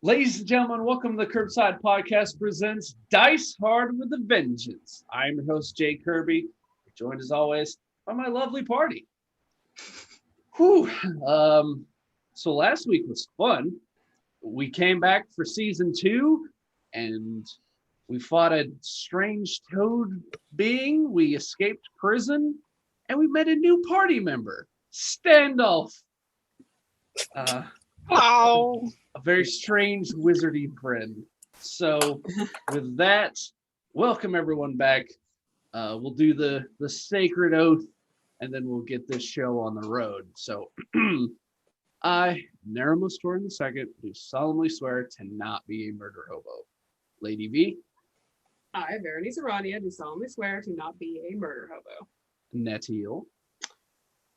Ladies and gentlemen, welcome to the Curbside Podcast presents Dice Hard with a Vengeance. I'm your host, Jay Kirby, joined as always by my lovely party. Whew. So last week was fun. We came back for season 2, and we fought a strange toad being. We escaped prison, and we met a new party member, Standoff. Hello. A very strange wizardy friend. So with that, welcome everyone back. We'll do the sacred oath, and then we'll get this show on the road. So I, Nerimos Torrin II, do solemnly swear to not be a murder hobo. Lady V. I, Vare, do solemnly swear to not be a murder hobo. Natil.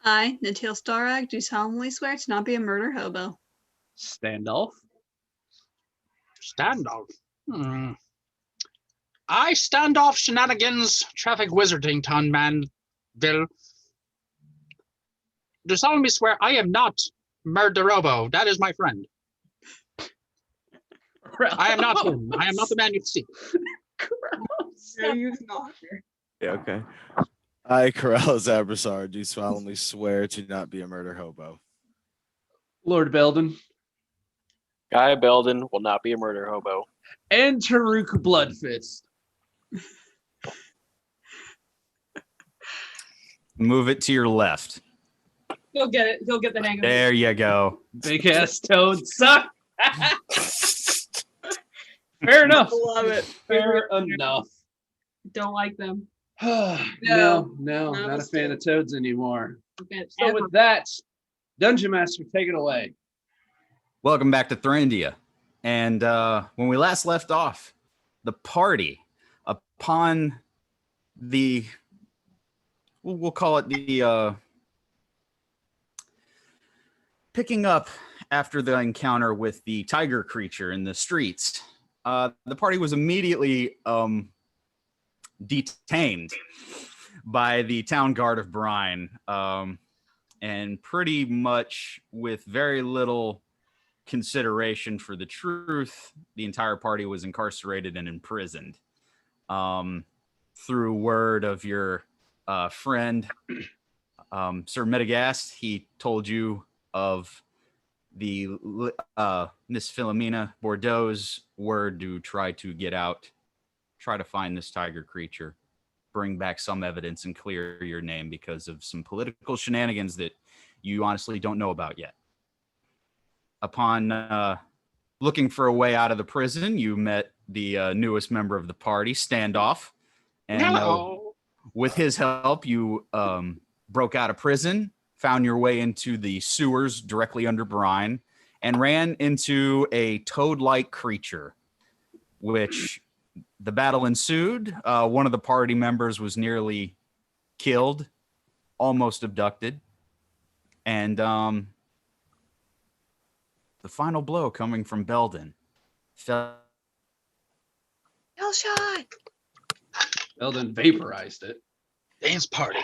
I, Natil Starag, do solemnly swear to not be a murder hobo. Standoff. Standoff. I standoff shenanigans, traffic wizarding ton manville. Do solemnly swear I am not Murderobo. That is my friend. I am not him. I am not the man you see. No, you not. Yeah, okay. I, Corallos Abrazar, do solemnly swear to not be a murder hobo. Lord Beldan. Guy Beldan will not be a murder hobo. And Tarook Bloodfist. Move it to your left. He'll get it. He'll get the hang of it. There you go. Big ass toad suck. Fair enough. Love it. Fair enough. Don't like them. No, not a fan of toads anymore. Okay, So with that, Dungeon Master, take it away. Welcome back to Thrandia. And when we last left off, the party, upon the, we'll call it the, picking up after the encounter with the tiger creature in the streets, the party was immediately detained by the town guard of Brine, and pretty much with very little consideration for the truth, the entire party was incarcerated and imprisoned. Through word of your friend, Sir Metagast, he told you of the Miss Philomena Bordeaux's word to try to get out, try to find this tiger creature, bring back some evidence and clear your name because of some political shenanigans that you honestly don't know about yet. Upon looking for a way out of the prison, you met the newest member of the party, Standoff. And with his help, you broke out of prison, found your way into the sewers directly under Brine, and ran into a toad-like creature, which the battle ensued. One of the party members was nearly killed, almost abducted, and the final blow coming from Beldan fell. Kill shot. Beldan vaporized it. Dance party.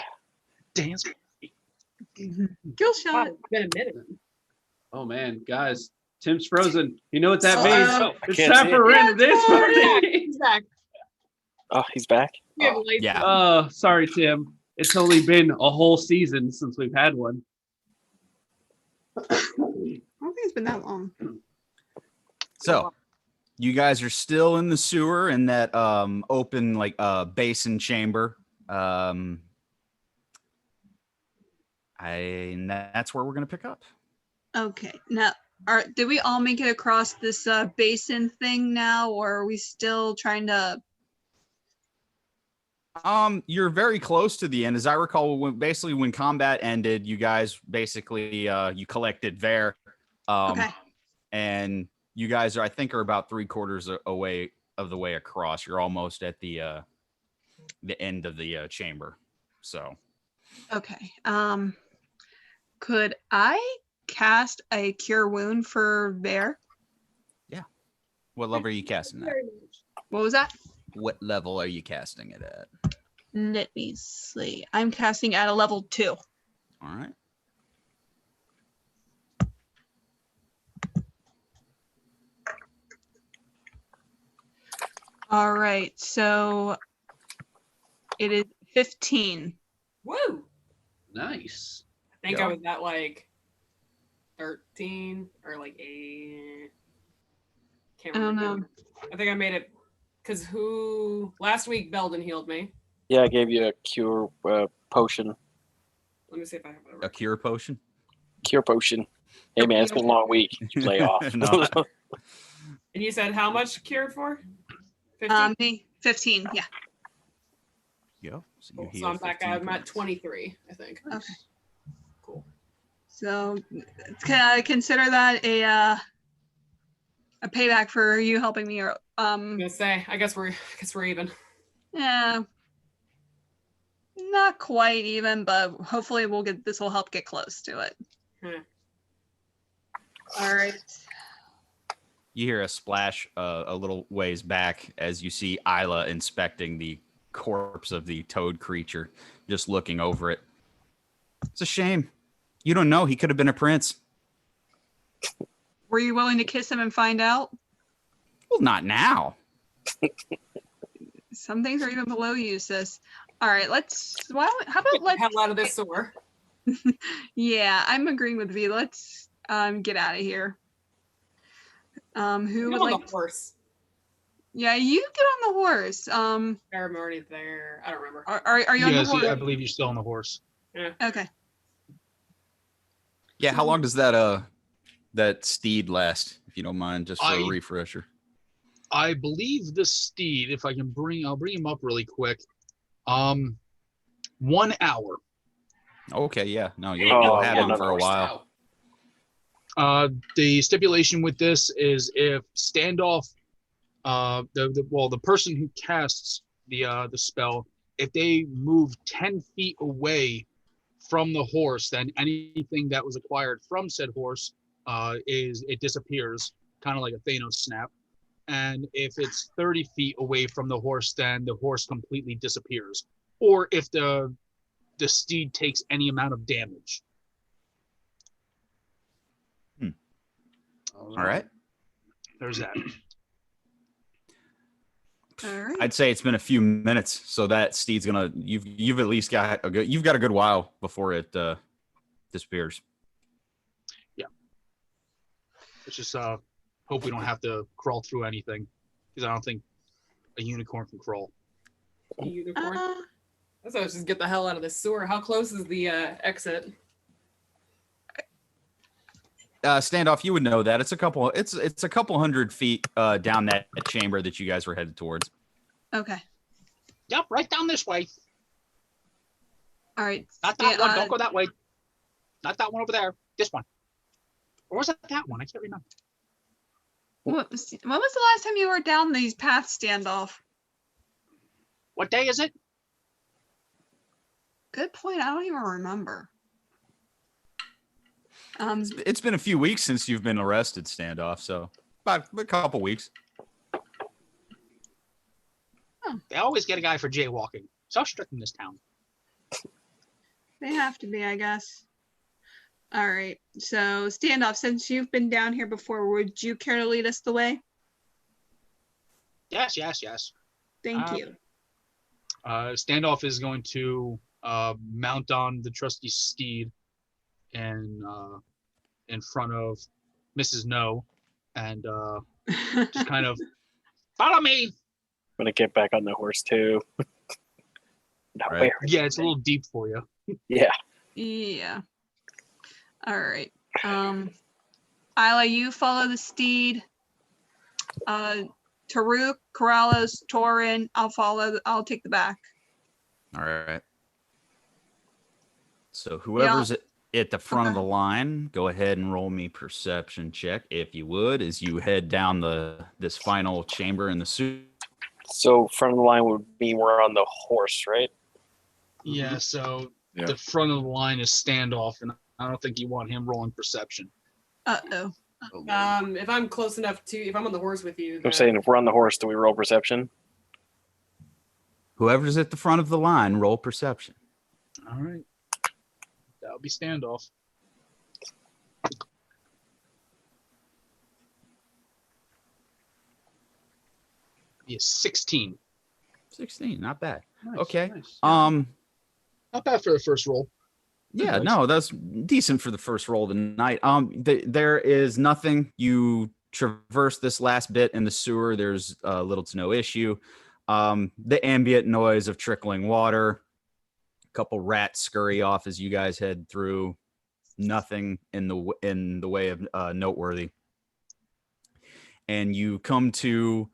Dance. Kill shot. It's been a minute. Oh man, guys, Tim's frozen. You know what that Oh, means? I It's can't time see for it. random dance party. He's back. Oh, he's back. We have lights. Yeah. Oh, sorry, Tim. It's only been a whole season since we've had one. I don't think it's been that long. So, you guys are still in the sewer in that open like basin chamber. And that's where we're gonna pick up. Okay. Now, did we all make it across this basin thing now, or are we still trying to? You're very close to the end. As I recall, when combat ended, you guys basically you collected Vare. Okay. And you guys are, I think, are about 3/4 away of the way across. You're almost at the end of the chamber. So. Okay. Could I cast a cure wound for Vare? What level are you casting that? What was that? What level are you casting it at? Let me see. I'm casting at a level 2. All right. All right, so it is 15. Woo! Nice. I think Yeah. I was at like 13 or like 8. Can't I don't remember. know. I think I made it because last week Beldan healed me. Yeah, I gave you a cure potion. Let me see if I have it. A cure potion? Cure potion. Hey man, it's been a long week. You play off. No. And you said how much cure for? 15. Me, 15, yeah. Go. So, you Cool. So heal I'm back. 15 I'm at points. 23, I think. Okay. Cool. So can I consider that a payback for you helping me? Or I'm gonna say. I guess we're even. yeah, not quite even, but hopefully this will help get close to it. Hmm. All right. You hear a splash a little ways back as you see Isla inspecting the corpse of the toad creature, just looking over it. It's a shame. You don't know. He could have been a prince. Were you willing to kiss him and find out? Well, not now. Some things are even below you, sis. All right, how about Get the let's, hell out of this sewer. yeah, I'm agreeing with V. Let's get out of here. Who Get would on like the horse. Yeah, you get on the horse. I'm already there. I don't remember. Are you on the Yes, horse? I believe you're still on the horse. Okay. Yeah, how long does that steed last, if you don't mind, just for a I- refresher? I believe the steed, if I can I'll bring him up really quick. 1 hour. Okay, yeah. No, Oh, you'll have yeah, him no, for a while. The stipulation with this is if standoff, the person who casts the spell, if they move 10 feet away from the horse, then anything that was acquired from said horse it disappears, kind of like a Thanos snap. And if it's 30 feet away from the horse, then the horse completely disappears. Or if the steed takes any amount of damage. All right. There's that. All right. I'd say it's been a few minutes, so that steed's gonna you've at least got a good while before it disappears. Yeah. Let's just hope we don't have to crawl through anything, because I don't think a unicorn can crawl. Unicorn. Let's just get the hell out of this sewer. How close is the exit? Standoff, you would know that it's a couple hundred feet down that chamber that you guys were headed towards. Okay. Yep, right down this way. All right. Not that one. Don't go that way. Not that one over there. This one. Or was it that one? I can't remember. When was the last time you were down these paths, Standoff? What day is it? Good point. I don't even remember. It's been a few weeks since you've been arrested, Standoff. So about a couple weeks. They always get a guy for jaywalking. So strict in this town. They have to be, I guess. All right. So, Standoff, since you've been down here before, would you care to lead us the way? Yes. Thank you. Standoff is going to mount on the trusty steed and in front of Mrs. No, and just kind of follow me. I'm gonna get back on the horse too. Now, Right. where is Yeah, it? it's a little deep for you. Yeah. Yeah. All right. Isla, you follow the steed. Tarook, Corallos, Torrin, I'll take the back. All right. So whoever's at the front of the line, go ahead and roll me perception check, if you would, as you head down this final chamber in the suit. So front of the line would mean we're on the horse, right? Yeah, so Yeah. the front of the line is Standoff, and I don't think you want him rolling perception. Uh-oh. If I'm close enough if I'm on the horse with you, I'm then saying if we're on the horse, do we roll perception? Whoever's at the front of the line, roll perception. All right. That'll be Standoff. Yes, 16. 16, not bad. Nice, Okay. nice. Not bad for the first roll. Yeah, Nice. no, that's decent for the first roll of the night. There is nothing. You traverse this last bit in the sewer. There's little to no issue. The ambient noise of trickling water. A couple rats scurry off as you guys head through. Nothing in the way of noteworthy. And you come to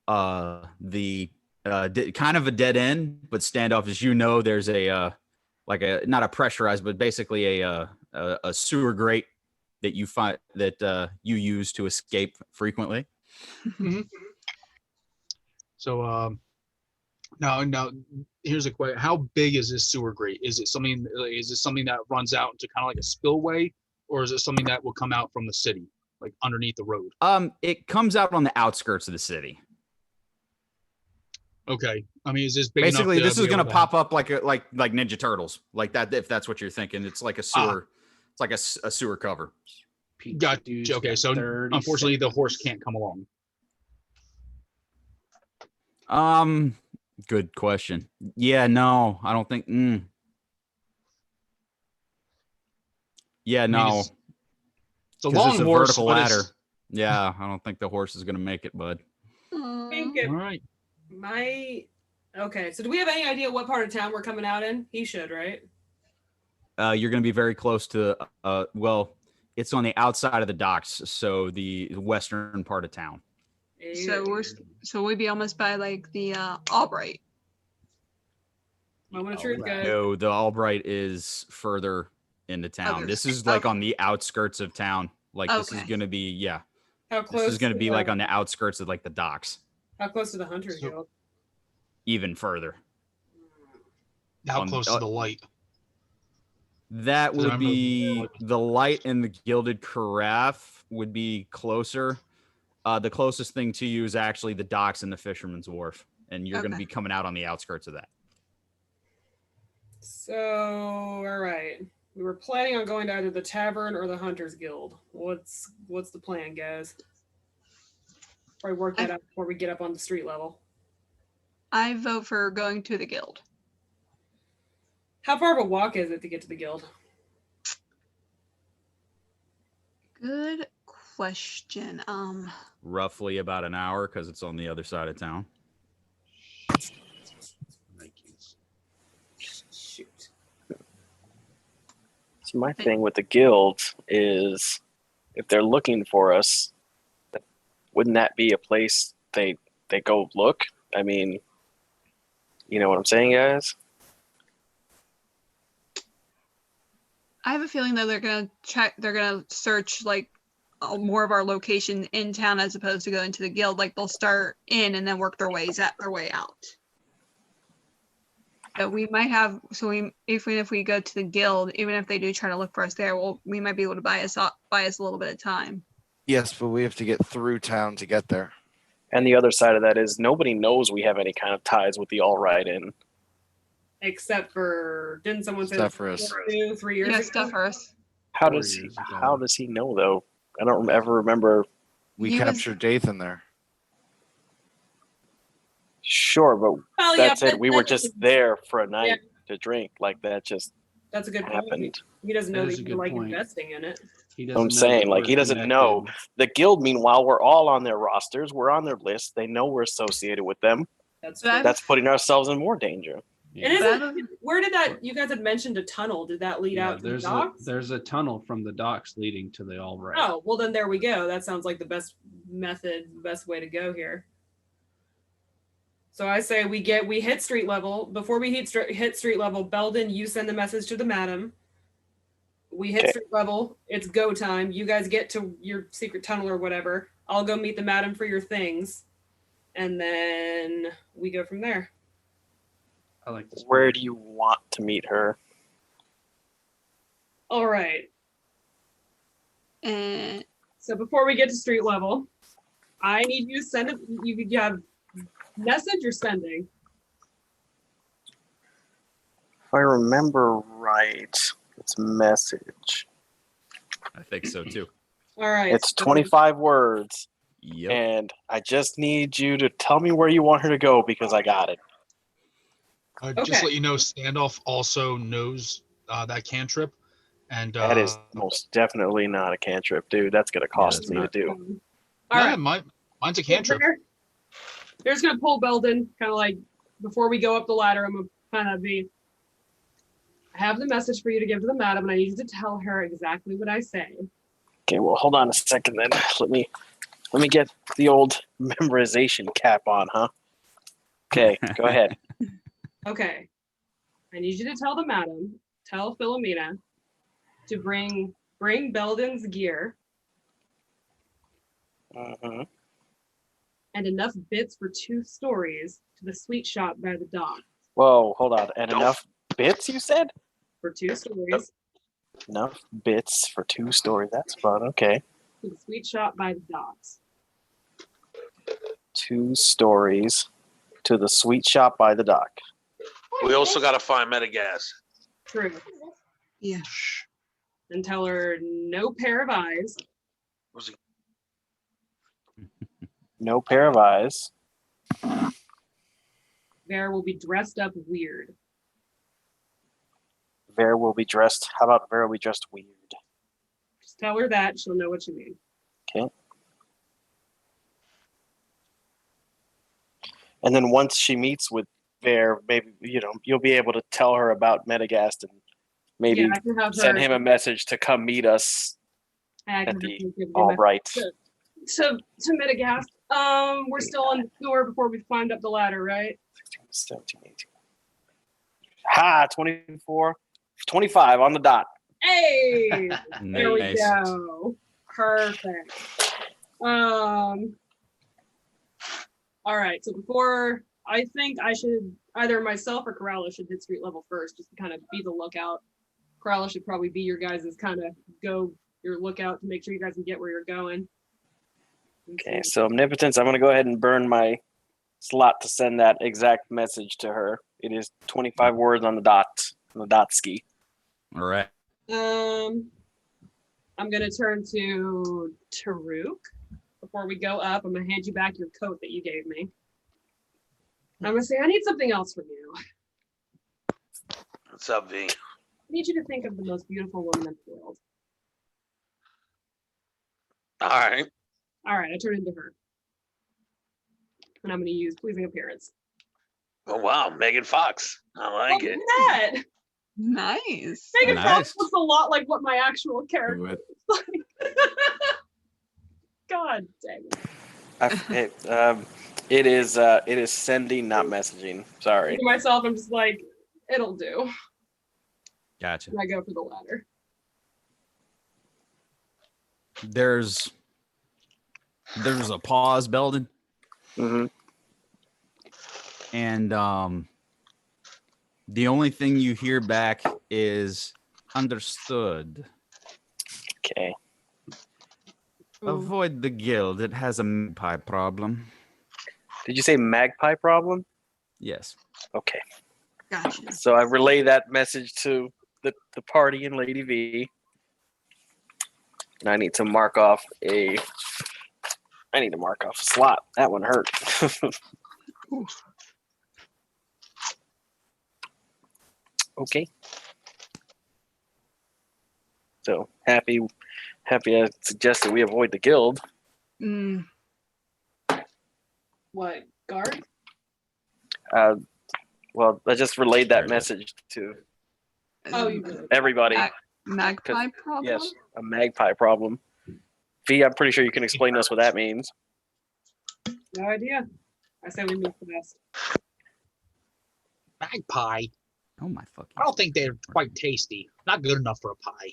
the kind of a dead end, but standoff, as you know, there's a not a pressurized, but basically a sewer grate that you find that you use to escape frequently. So now here's a question: how big is this sewer grate? Is it something that runs out into kind of like a spillway, or is it something that will come out from the city, like underneath the road? It comes out on the outskirts of the city. Okay, I mean, is this big Basically, enough this is going to to pop up like Ninja Turtles, like that. If that's what you're thinking, it's like a sewer. It's like a sewer cover. Gotcha. Okay, so unfortunately, the horse can't come along. Good question. Yeah, no, I don't think. Yeah, no. It's a 'Cause long it's a horse, vertical but ladder. it's Yeah, I don't think the horse is going to make it, bud. I think all right. Okay, so do we have any idea what part of town we're coming out in? He should, right? You're going to be very close to. Well, it's on the outside of the docks, so the western part of town. So we'd be almost by like the Albright. Moment of truth, guys. No, the Albright is further into town. This is like on the outskirts of town. Like this is going to be How close? This is going to be the- like on the outskirts of like the docks. How close to the Hunters Guild? Even further. How close to the light? That 'Cause I would remember be the light and the Gilded Carafe would be closer. The closest thing to you is actually the docks and the Fisherman's Wharf, and you're going to be coming out on the outskirts of that. So, all right. We were planning on going to either the tavern or the Hunters Guild. What's the plan, guys? Probably work that out before we get up on the street level. I vote for going to the guild. How far of a walk is it to get to the guild? Good question. Roughly about an hour because it's on the other side of town. Shoot. So my thing with the guild is, if they're looking for us, wouldn't that be a place they go look? I mean, you know what I'm saying, guys? I have a feeling that they're gonna search like more of our location in town as opposed to going to the guild. Like they'll start in and then work their way out. So we might have if we go to the guild, even if they do try to look for us there, we might be able to buy us a little bit of time. Yes, but we have to get through town to get there. And the other side of that is nobody knows we have any kind of ties with the All Right Inn. Except for, didn't someone say Stuff for us. 2, 3 years Yeah, ago? stuff for us. How does he know though? I don't ever remember. We He was- captured Dathan there. Sure, but Well, that's yeah, it. We were just there for a night to drink. Like that just That's a good happened. point. He doesn't know That is that a you good like point. investing in it. He I'm doesn't know saying, that like, he we're doesn't know. connected. The guild, meanwhile, we're all on their rosters. We're on their list. They know we're associated with them. That's But true. That's putting ourselves in more danger. And Yeah. where did that, you guys had mentioned a tunnel. Did that lead Yeah, out to the there's docks? there's a tunnel from the docks leading to the All Right. Oh, well then there we go. That sounds like the best method, the best way to go here. So I say we hit street level. Before we hit street level, Beldan, you send the message to the madam. We hit Okay. street level. It's go time. You guys get to your secret tunnel or whatever. I'll go meet the madam for your things. And then we go from there. I like this. Where do you want to meet her? All right. And So before we get to street level, I need you to send it. You have message or sending? If I remember right, it's message. I think so too. All right. It's so 25 words. Yep. And I just need you to tell me where you want her to go because I got it. Just Okay. to let you know, Standoff also knows that cantrip, and That is most definitely not a cantrip, dude. That's gonna cost that's me to not. do. All yeah, right. mine's a cantrip. They're just gonna pull Beldan, kind of like before we go up the ladder. I'm gonna kind of be. I have the message for you to give to the madam, and I need you to tell her exactly what I say. Okay, well, hold on a second then. Let me get the old memorization cap on, huh? Okay, go ahead. Okay. I need you to tell the madam, tell Philomena, to bring Belden's gear Mhm. and enough bits for 2 stories to the sweet shop by the dock. Whoa, hold on. And enough bits, you said? For 2 stories Enough bits for 2 stories. That's fun. Okay. to the sweet shop by the docks. 2 stories to the sweet shop by the dock. We also got to find Metagas. True. Yeah. And tell her no pair of eyes. Was he? No pair of eyes. Vare will be dressed up weird. Vare will be dressed. How about Vare will be dressed weird? Just tell her that. She'll know what you mean. Okay. And then once she meets with Vare, maybe you'll be able to tell her about Metagast and maybe Yeah, I can have send her. him a message to come meet us I can at have the her give All them Right. to Metagast. We're still on the door before we climbed up the ladder, right? 17, 18. Ha! 24, 25 on the dot. Hey, there we Nice. go. Perfect. All right. So before, I think I should either myself or Corallos should hit street level first, just to kind of be the lookout. Corallos should probably be your guys' kind of your lookout to make sure you guys can get where you're going. Okay, so Omnipotence, I'm going to go ahead and burn my slot to send that exact message to her. It is 25 words on the dot, on the dot ski. All right. I'm gonna turn to Tarook before we go up. I'm gonna hand you back your coat that you gave me. I'm gonna say I need something else from you. What's up, V? I need you to think of the most beautiful woman in the world. All right. All right, I turn into her, and I'm gonna use pleasing appearance. Oh, wow. Megan Fox. I like it. Look at that. Nice. Megan Nice. Fox looks a lot like what my actual character Do it. looks like. God dang it. It is sending, not messaging. Sorry. To myself, I'm just like, it'll do. Gotcha. And I go for the ladder. There's a pause, Belden, Mm-hmm. and the only thing you hear back is understood. Okay. Avoid the guild. It has a magpie problem. Did you say magpie problem? Yes. Okay. Gotcha. So I relay that message to the party and Lady V. And I need to mark off a slot. That one hurt. Okay. So happy I suggested we avoid the guild. Mm, What, guard? Well, I just relayed that Sure. message to Oh, you did. everybody. magpie problem? Yes, a magpie problem. V, I'm pretty sure you can explain to us what that means. No idea. I say we move fast. Magpie. Oh my fucking. I don't think they're quite tasty. Not good enough for a pie.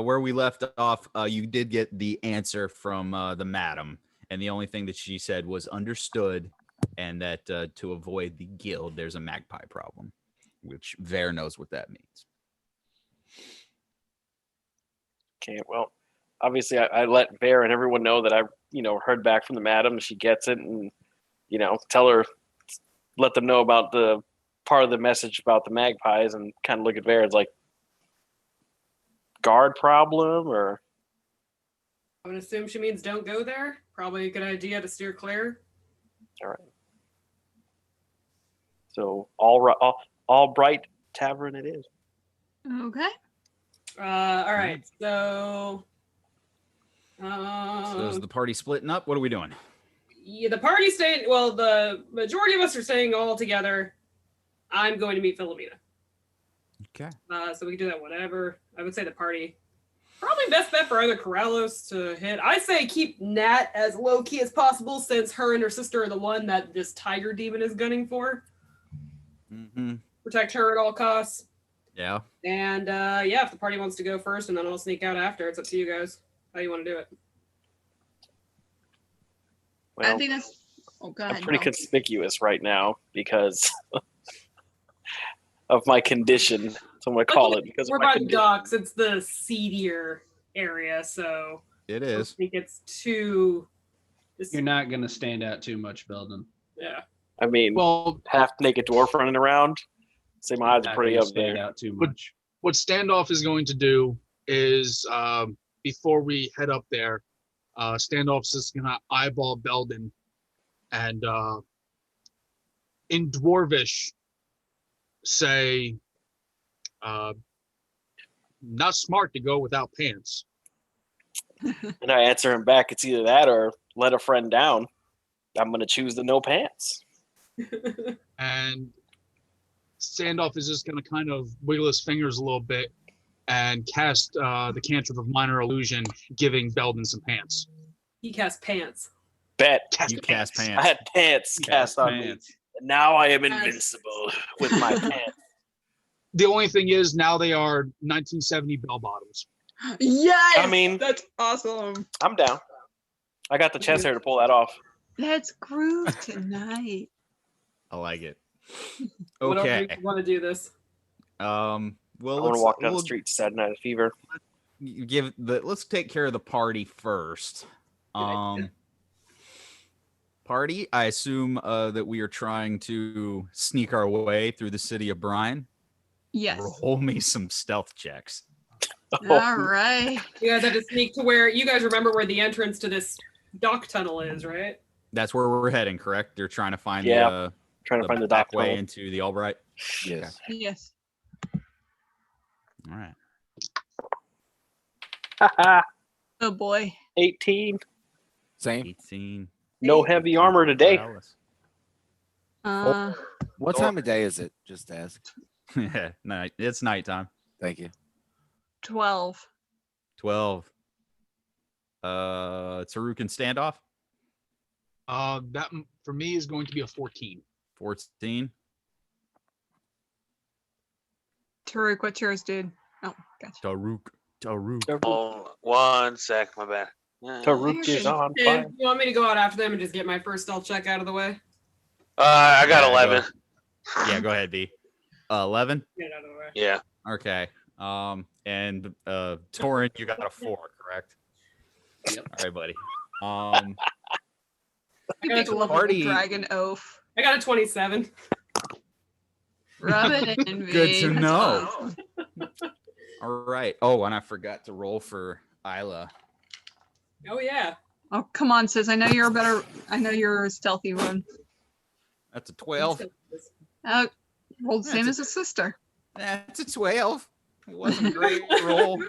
Where we left off, you did get the answer from the madam, and the only thing that she said was understood, and that to avoid the guild, there's a magpie problem, which Vare knows what that means. Okay, well, obviously I let Vare and everyone know that I, heard back from the madam. She gets it, and tell her, let them know about the part of the message about the magpies, and kind of look at Vare. It's like guard problem, or I would assume she means don't go there. Probably a good idea to steer clear. All right. So all bright tavern it is. Okay. All right. So, So is the party splitting up? What are we doing? yeah, the party's staying. Well, the majority of us are staying all together. I'm going to meet Philomena. Okay. So we can do that whenever. I would say the party. Probably best bet for either Corallos to hit. I say keep Nat as low key as possible since her and her sister are the one that this tiger demon is gunning for. Mm-hmm. Protect her at all costs. Yeah. And yeah, if the party wants to go first and then I'll sneak out after, it's up to you guys. How you want to do it? Well, I think that's. Oh, go ahead. I'm pretty Bill. conspicuous right now because of my condition. So I'm gonna call it because We're of my by the condition. docks. It's the seedier area, so It I don't is. think it's too. You're not gonna stand out too much, Beldan. Yeah. I mean, Well, half naked dwarf running around. Say my eyes are Not pretty gonna up stand there. out too But- much. what Standoff is going to do is before we head up there, Standoff's just gonna eyeball Beldan and in Dwarvish say, not smart to go without pants. And I answer him back, it's either that or let a friend down. I'm gonna choose the no pants. And Standoff is just going to kind of wiggle his fingers a little bit and cast the cantrip of minor illusion, giving Beldan some pants. He casts pants. Bet. You cast I pants. had pants cast on me. Pants. And now I am invincible with my pants. The only thing is now they are 1970 bell bottoms. Yes. I mean- that's awesome. I'm down. I got the chest hair to pull that off. Let's groove tonight. I like it. What else do Okay. you want to do this? Well, I want let's to walk down we'll the street Saturday Night of Fever. let's take care of the party first. Party, I assume that we are trying to sneak our way through the city of Brine. Yes. Roll me some stealth checks. All right. You guys have to sneak to where you guys remember where the entrance to this dock tunnel is, right? That's where we're heading, correct? You're trying to find Yeah. Trying to find the back dock way tunnel. into the Albright. Yes. Yes. All right. Haha. Oh boy. 18. Same. 18. No heavy armor today. What time of day is it? Just ask. Night. It's nighttime. Thank you. 12. 12. Tarook and standoff. That for me is going to be a 14. 14. Tarook, what's yours, dude? Oh, gotcha. Tarook. Oh, 1 sec, my bad. Tarook is on Hey, fire. you want me to go out after them and just get my first stealth check out of the way? I got Yeah, 11. Yeah, go ahead, B. 11. Get it out of the way. Yeah. Okay. And Torrin, you got a 4, correct? Yep. All right, buddy. I got, a, Love party- dragon oath. I got a 27. Rub it in me. Good to That's know. awesome. All right. Oh, and I forgot to roll for Isla. Oh yeah. Oh, come on, sis. I know you're a better. I know you're a stealthy one. That's a 12. Rolled the same as his sister. That's a 12. It wasn't a great roll.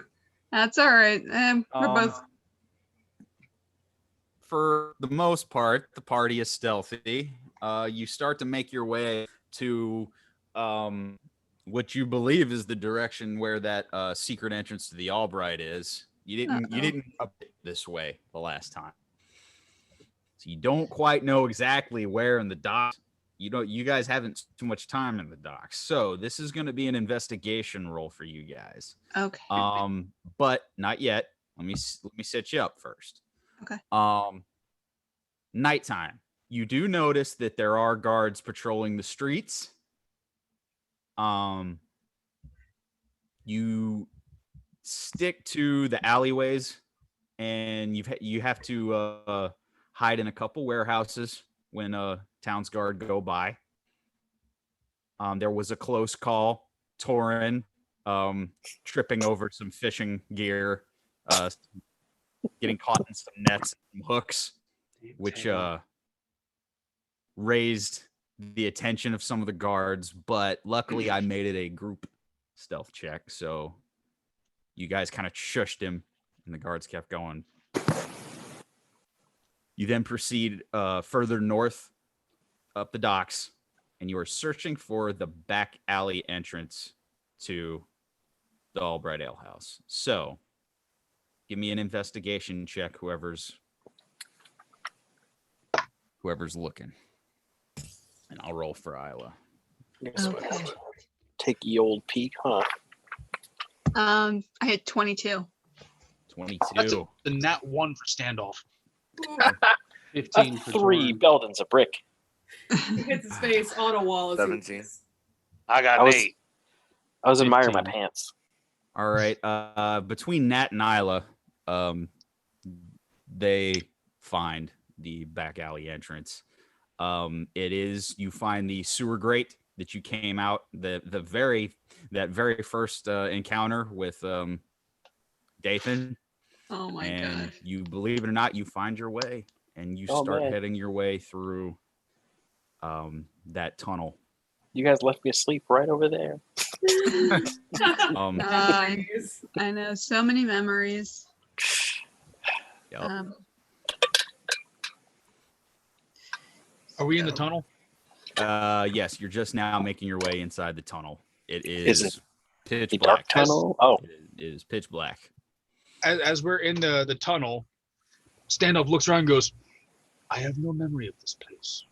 That's all right. We're both. For the most part, the party is stealthy. You start to make your way to what you believe is the direction where that secret entrance to the Albright is. You didn't up it this way the last time, so you don't quite know exactly where in the docks. You guys haven't too much time in the docks, so this is going to be an investigation roll for you guys. Okay. But not yet. Let me set you up first. Okay. Nighttime. You do notice that there are guards patrolling the streets. You stick to the alleyways, and you have to hide in a couple warehouses when town's guard go by. There was a close call. Torrin tripping over some fishing gear, getting caught in some nets and hooks, which raised the attention of some of the guards. But luckily, I made it a group stealth check, so you guys kind of shushed him, and the guards kept going. You then proceed further north up the docks, and you are searching for the back alley entrance to the Albright Ale House. So, give me an investigation check, whoever's looking. And I'll roll for Isla. Okay. Take the old peek, huh? I had 22. 22. The nat 1 for standoff. 15 for 3. Torrin. Belden's a brick. He hits his face on a wall. As 17. I got I an was- 8. I was admiring my 15. pants. All right. Between Nat and Isla, they find the back alley entrance. It is, you find the sewer grate that you came out that very first encounter with Dathan. Oh my And god. you, believe it or not, you find your way and you Oh, start man. heading your way through that tunnel. You guys left me asleep right over there. Memories. I know, so many memories. Yep. Are we in the tunnel? Yes, you're just now making your way inside the tunnel. It Is is it pitch The black. dark tunnel? Oh, It is pitch black. As we're in the tunnel, Standoff looks around and goes, I have no memory of this place.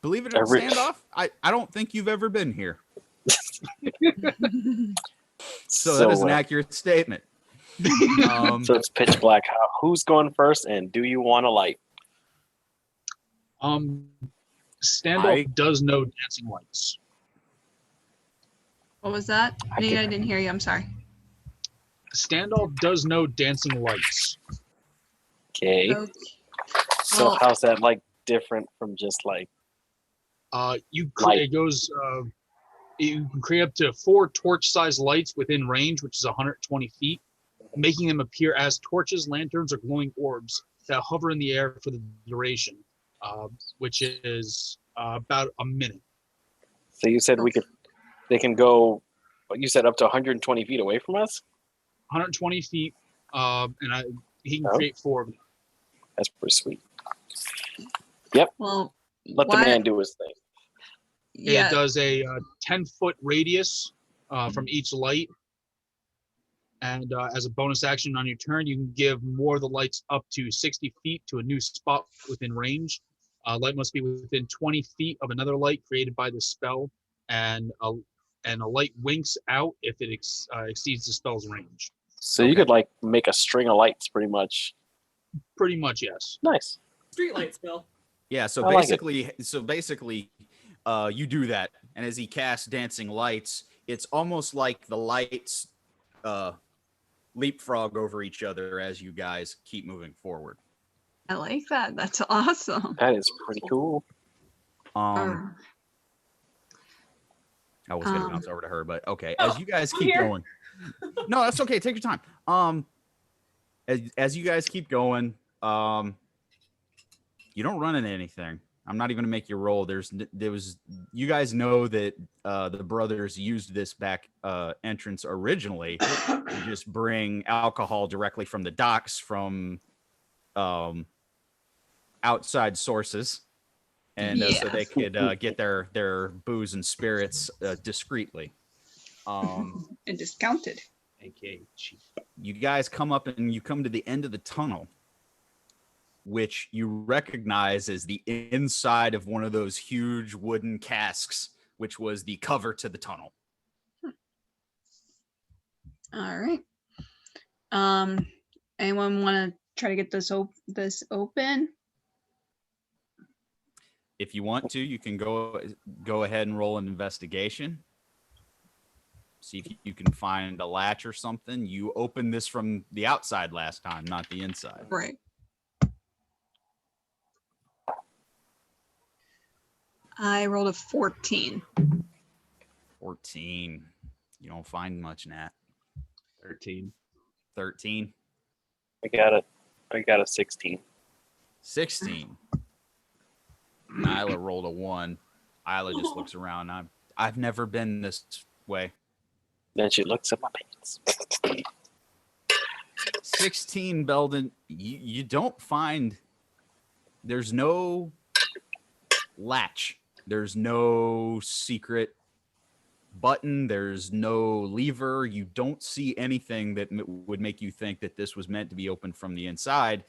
Believe it or not, Every- Standoff, I don't think you've ever been here. So so, that is an accurate statement. so it's pitch black. Who's going first, and do you want a light? Standoff does know dancing lights. What was that? I Nate, can- I didn't hear you. I'm sorry. Standoff does know dancing lights. Okay. Okay. So Well- how's that like different from just like It goes. You can create up to 4 torch-sized lights within range, which is 120 feet, making them appear as torches, lanterns, or glowing orbs that hover in the air for the duration, which is about a minute. So you said they can go, what you said, up to 120 feet away from us? 120 feet, he can Oh. create 4 of them. That's pretty sweet. Well, Let the why- man do his thing. Yeah. It does a 10-foot radius from each light. And as a bonus action on your turn, you can give more of the lights up to 60 feet to a new spot within range. Light must be within 20 feet of another light created by the spell, and a light winks out if it exceeds the spell's range. So you could like make a string of lights pretty much. Pretty much, yes. Nice. Streetlight spell. Yeah, so I like it. basically, you do that, and as he casts dancing lights, it's almost like the lights leapfrog over each other as you guys keep moving forward. I like that. That's awesome. That is pretty cool. I was gonna Um, bounce over to her, but okay. Oh, As you guys I'm keep here. going, no, that's okay. Take your time. As you guys keep going, you don't run into anything. I'm not even gonna make you roll. There was. You guys know that the brothers used this back entrance originally to just bring alcohol directly from the docks from outside sources, and so they could get their booze and spirits discreetly. And discounted. AKA cheap. You guys come up and you come to the end of the tunnel, which you recognize as the inside of one of those huge wooden casks, which was the cover to the tunnel. All right. Anyone want to try to get this open? If you want to, you can go ahead and roll an investigation. See if you can find a latch or something. You opened this from the outside last time, not the inside. Right. I rolled a 14. 14. You don't find much, Nat. 13. 13. I got a 16. 16. Isla rolled a 1. Isla just looks around. I've never been this way. Then she looks at my pants. 16, Beldan. You don't find. There's no latch. There's no secret button. There's no lever. You don't see anything that would make you think that this was meant to be opened from the inside.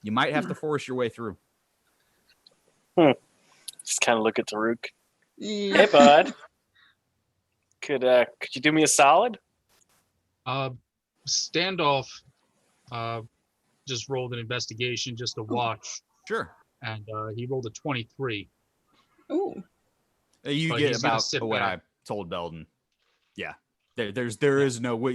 You might have to force your way through. Just kind of look at Tarook. Yeah. Hey, bud. Could you do me a solid? Standoff just rolled an investigation just to watch, Sure. and he rolled a 23. Ooh. You But get he's gonna about sit what back. I told Beldan. Yeah. There is no way.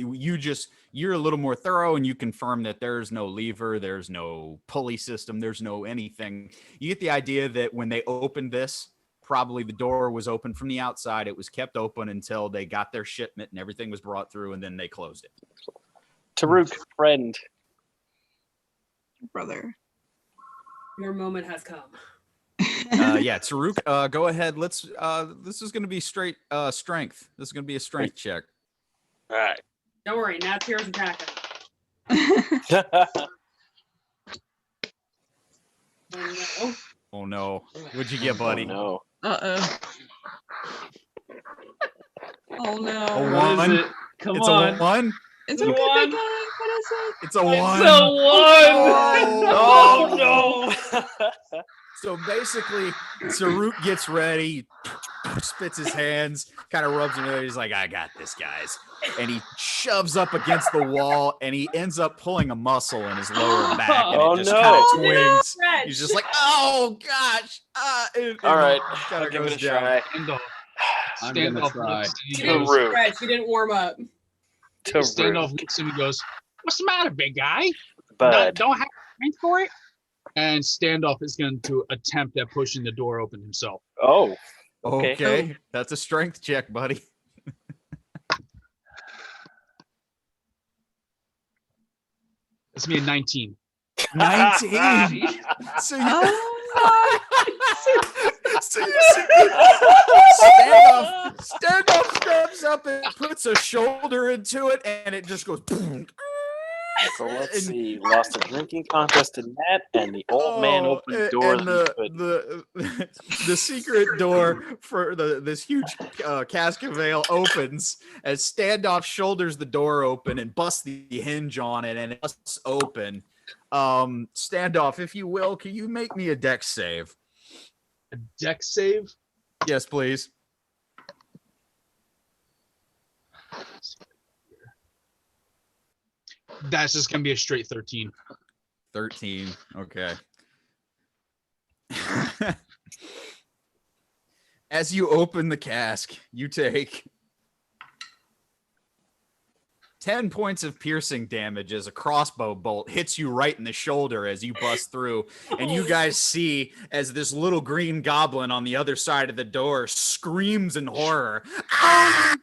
You're a little more thorough, and you confirm that there's no lever, there's no pulley system, there's no anything. You get the idea that when they opened this, probably the door was open from the outside. It was kept open until they got their shipment and everything was brought through, and then they closed it. Tarook, friend. Brother. Your moment has come. Yeah, Tarook, go ahead. Let's. This is going to be straight strength. This is going to be a strength check. All right. Don't worry, Natil's attacking. Oh, no. Oh no! What'd you get, buddy? No. Uh-oh. Oh no. A What one. is it? Come It's on. a 1. It's okay, One. big guy. What is it? It's a 1. It's a one. Oh no! So basically, Tarook gets ready, spits his hands, kind of rubs him. He's like, "I got this, guys," and he shoves up against the wall, and he ends up pulling a muscle in his lower back, and Oh, it just no. kind of Oh, twings. Stretch. He's just like, "Oh gosh!" All right, kind I'll of give it goes a down. try. Standoff. I'm gonna Standoff try. looks and You he didn't goes, Tarook. stretch. You didn't warm up. Standoff Tarook, looks and he goes, "What's the matter, big guy? bud. Don't have strength for it?" And Standoff is going to attempt at pushing the door open himself. Oh, okay. Okay, that's a strength check, buddy. It's me a 19. 19. So you, Oh so you see, standoff steps up and puts a shoulder into it, and it just goes. So let's see. Lost a drinking contest in that, and the old man opened the door and that he couldn't. the secret door for this huge cask of ale opens as Standoff shoulders the door open and busts the hinge on it, and it busts open. Standoff, if you will, can you make me a dex save? A deck save? Yes, please. That's just going to be a straight 13. 13. Okay. As you open the cask, you take 10 points of piercing damage as a crossbow bolt hits you right in the shoulder as you bust through. And you guys see as this little green goblin on the other side of the door screams in horror. Ah!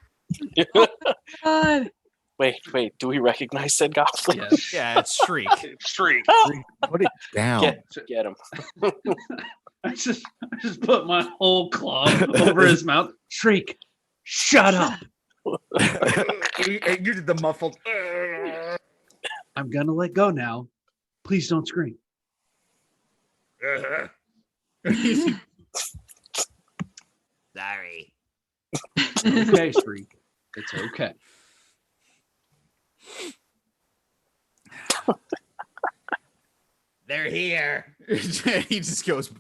God. Wait. Do we recognize said goblin? Yes. Yeah, it's Shriek. Shriek. Put it down. Get him. I just put my whole claw over his mouth. Shriek. Shut up. You did the muffled. I'm gonna let go now. Please don't scream. Sorry. Okay, Shriek. It's okay. They're here. He just goes,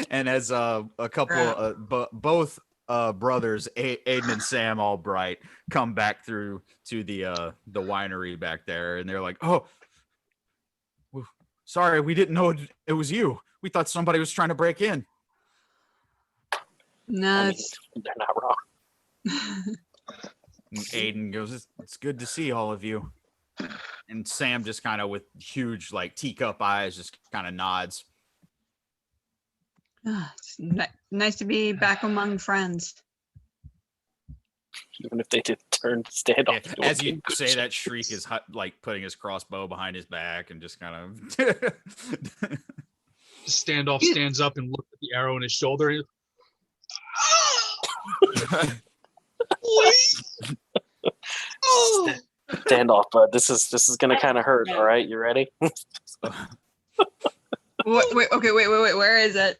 and as a couple, both brothers, Aiden and Sam Albright, come back through to the winery back there, and they're like, "Oh, sorry, we didn't know it was you. We thought somebody was trying to break in." No, I mean, it's they're not wrong. And Aiden goes, "It's good to see all of you." And Sam just kind of with huge like teacup eyes just kind of nods. nice to be back among friends. Even if they did turn standoff. Yeah, as you say that, Shriek is like putting his crossbow behind his back and just kind of. Standoff stands up and looks at the arrow in his shoulder. And Standoff, bud. This is gonna kind of hurt. All right, you ready? Wait, okay, wait. Where is it?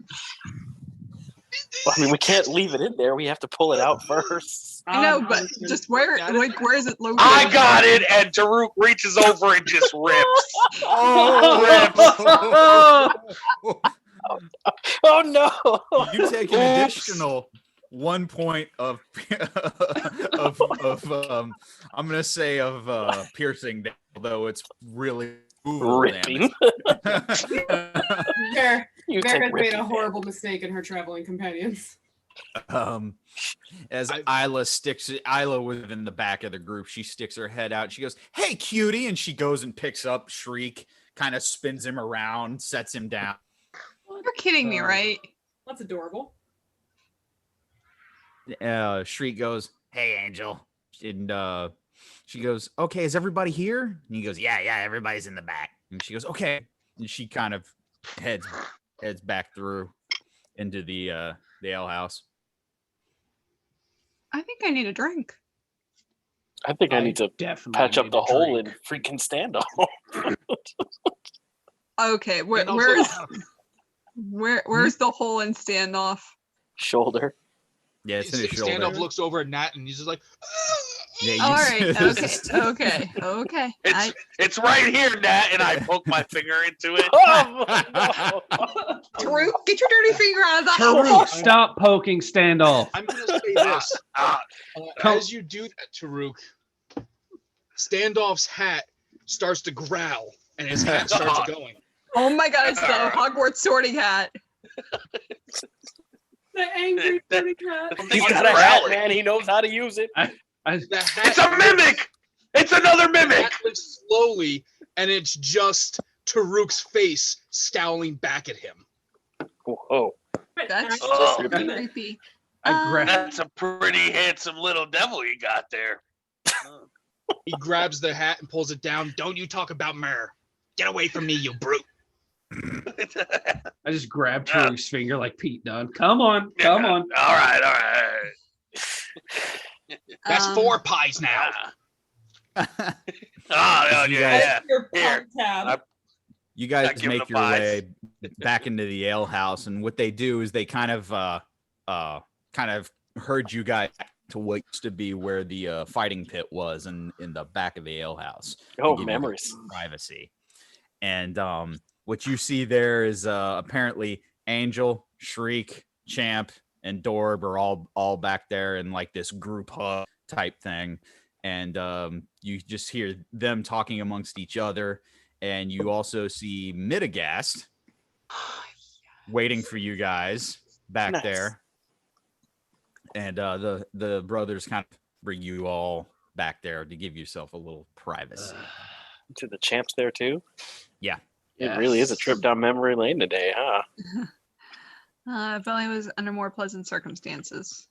Well, I mean, we can't leave it in there. We have to pull it out first. I know, but just where is it located? I got it, and Tarook reaches over and just rips. Oh no! You take an additional 1 point of I'm gonna say of piercing, although it's really Ripping. Vare You has take made ripping a horrible mistake in her traveling companions. As Isla was in the back of the group, she sticks her head out. She goes, "Hey, cutie!" And she goes and picks up Shriek, kind of spins him around, sets him down. You're kidding me, right? That's adorable. Shriek goes, "Hey, Angel," and she goes, "Okay, is everybody here?" And he goes, "Yeah, everybody's in the back." And she goes, "Okay," and she kind of heads back through into the ale house. I think I need a drink. I think I need to definitely patch up need the a hole drink. in freaking standoff. Okay, where's the hole in standoff? Shoulder. Yeah, it's in his shoulder. Standoff looks over at Nat and he's just like, Yeah, All right, okay. It's right here, Nat, and I poke my finger into it. Oh, Tarook, get your dirty finger out of the Tarook, hole. stop poking standoff. I'm going to say this. As you do that, Tarook, Standoff's hat starts to growl and his hat starts going. Oh my god, it's the Hogwarts sorting hat. The angry kitty cat. He's got a hat, man. He knows how to use it. It's a mimic! It's another The mimic! hat lifts slowly, and it's just Tarook's face scowling back at him. Whoa. That's Oh. just creepy. That's a pretty handsome little devil you got there. He grabs the hat and pulls it down. "Don't you talk about myrrh. Get away from me, you brute." I just grabbed Tarook's finger like Pete done. Come on. All right. That's 4 pies now. Oh, yeah. Your Here. tab. You guys Not giving make the your pies. way back into the ale house, and what they do is they kind of herd you guys to what used to be where the fighting pit was in the back of the ale house. to Oh, give you memories. privacy. And what you see there is apparently Angel, Shriek, Champ, and Dorb are all back there in like this group hug type thing. And you just hear them talking amongst each other. And you also see Midagast waiting for you guys back Nice. there. And the brothers kind of bring you all back there to give yourself a little privacy. To the champs there too. Yeah. It really is a trip down memory lane today, huh? If only it was under more pleasant circumstances.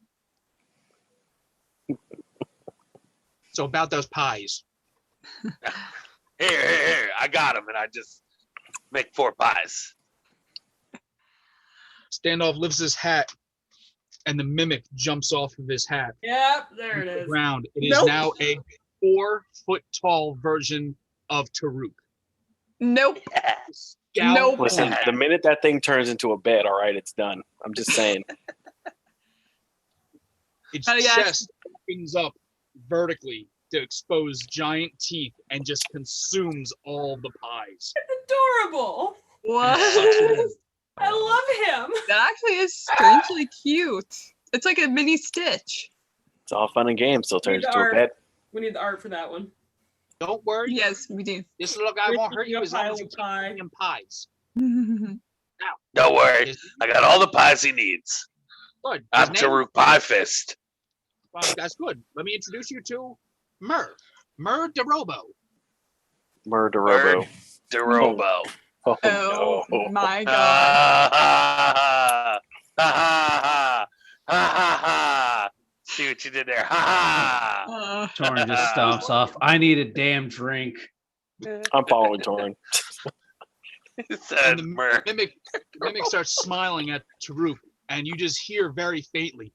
So about those pies. Here. I got him, and I just make 4 pies. Standoff lifts his hat, and the mimic jumps off of his hat. Yep, there it to the is. ground. It is Nope. now a 4-foot-tall version of Tarook. Nope. Scowl- Nope. Listen, the minute that thing turns into a bed, all right, it's done. I'm just saying. Its Oh, yeah. chest opens up vertically to expose giant teeth and just consumes all the pies. Adorable. What? I love him. That actually is strangely cute. It's like a mini Stitch. It's all fun and games till it turns Need the into a art. bed. We need the art for that one. Don't worry. Yes, we do. This little guy won't hurt you You're as long a as you keep pie. eating him pies. Don't worry. His- I got all the pies he needs. Good. I'm His name- Tarook Pie Fist. Well, that's good. Let me introduce you to Myrrh. Myrrh DeRobo. Murderobo. DeRobo. Oh, Oh no. my god. Ha ha ha ha ha ha ha. see what you did there. Ha ha! Torrin just stomps off. I need a damn drink. I'm following Torrin. And the mimic starts smiling at Tarook, and you just hear very faintly.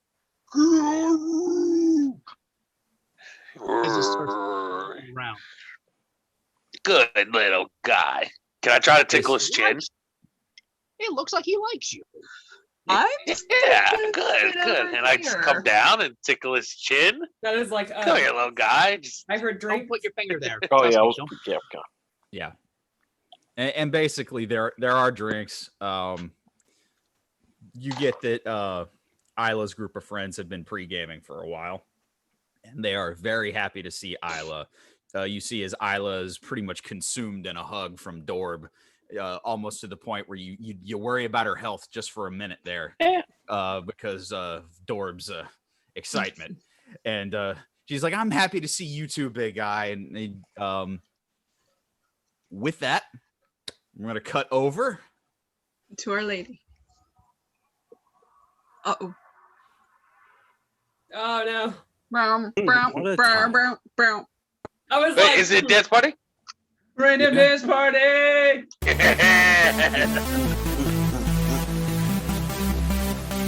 As it starts around. Good little guy. Can I try to tickle his chin? It looks like he likes you. I'm Yeah, good. And I just come down and tickle his chin. That is like, Come here, little guy. Just I heard Don't drink. put your finger there. Oh Trust yeah, me, don't- yeah. Okay. Yeah. And basically there are drinks. You get that Isla's group of friends have been pre-gaming for a while, and they are very happy to see Isla. You see as Isla is pretty much consumed in a hug from Dorb, almost to the point where you worry about her health just for a minute there, because of Dorb's excitement. And she's like, "I'm happy to see you too, big guy." And with that, I'm gonna cut over. to Our Lady. Uh-oh. Oh no. Brown, What brown, a brown, time. brown, brown. I was wait, like, is it a dance party? Random dance party.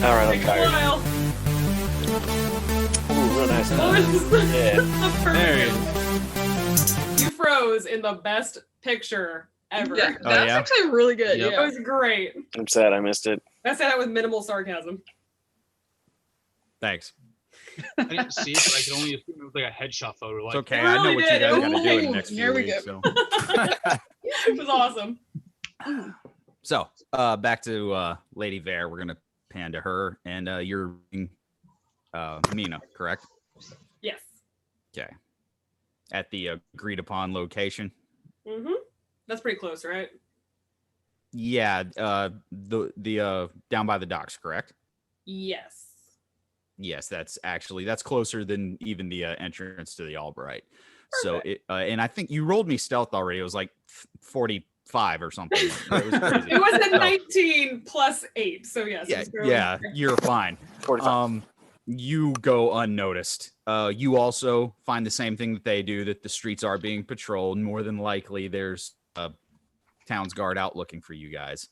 All right, I'm take a tired. while. Ooh, real nice. Oh, this is the There perfect. You froze in the best picture ever. Yeah, Oh, that's yeah? actually really good. Yep. It was great. I'm sad I missed it. I said that with minimal sarcasm. Thanks. I didn't see it, but I can only assume it was like a headshot photo. Like, It's okay. It I know really what you did. guys got to do in the Ooh, next here few we weeks. go. It was awesome. So back to Lady Vare. We're gonna pan to her, and you're Mina, correct? Yes. Okay. At the agreed upon location. Mm-hmm. That's pretty close, right? Yeah. The down by the docks, correct? Yes. Yes, that's closer than even the entrance to the Albright. So it and I think you rolled me stealth already. It was like 45 or something. It was crazy. It was a So, 19 plus 8, so yes. it yeah, was fairly- yeah, you're fine. 45. You go unnoticed. You also find the same thing that they do, that the streets are being patrolled. More than likely, there's a town's guard out looking for you guys.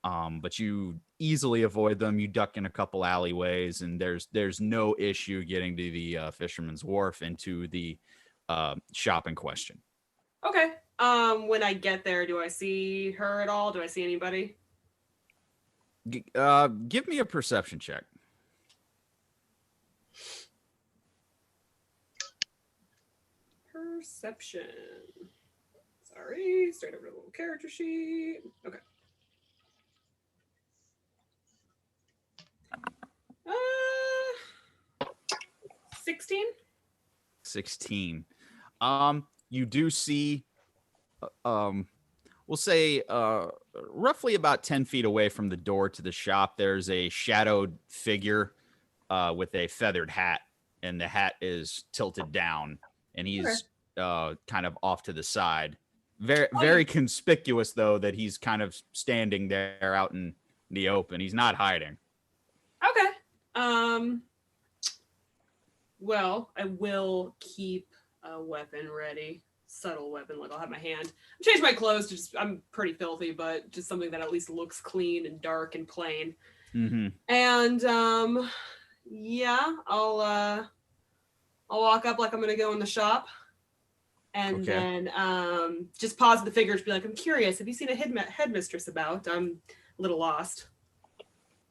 But you easily avoid them. You duck in a couple alleyways, and there's no issue getting to the Fisherman's Wharf and to the shop in question. Okay. When I get there, do I see her at all? Do I see anybody? Give me a perception check. Perception. Sorry, straight over to the little character sheet. Okay. 16. 16. You do see, we'll say, roughly about 10 feet away from the door to the shop, there's a shadowed figure with a feathered hat, and the hat is tilted down, and he's kind of off to the side. Very conspicuous, though, that he's kind of standing there out in the open. He's not hiding. Okay. Well, I will keep a weapon ready. Subtle weapon, like I'll have my hand. I changed my clothes to just, I'm pretty filthy, but just something that at least looks clean and dark and plain. Mm-hmm. And yeah, I'll walk up like I'm gonna go in the shop. And Okay. then just pause the figure to be like, I'm curious, have you seen a headmistress about? I'm a little lost.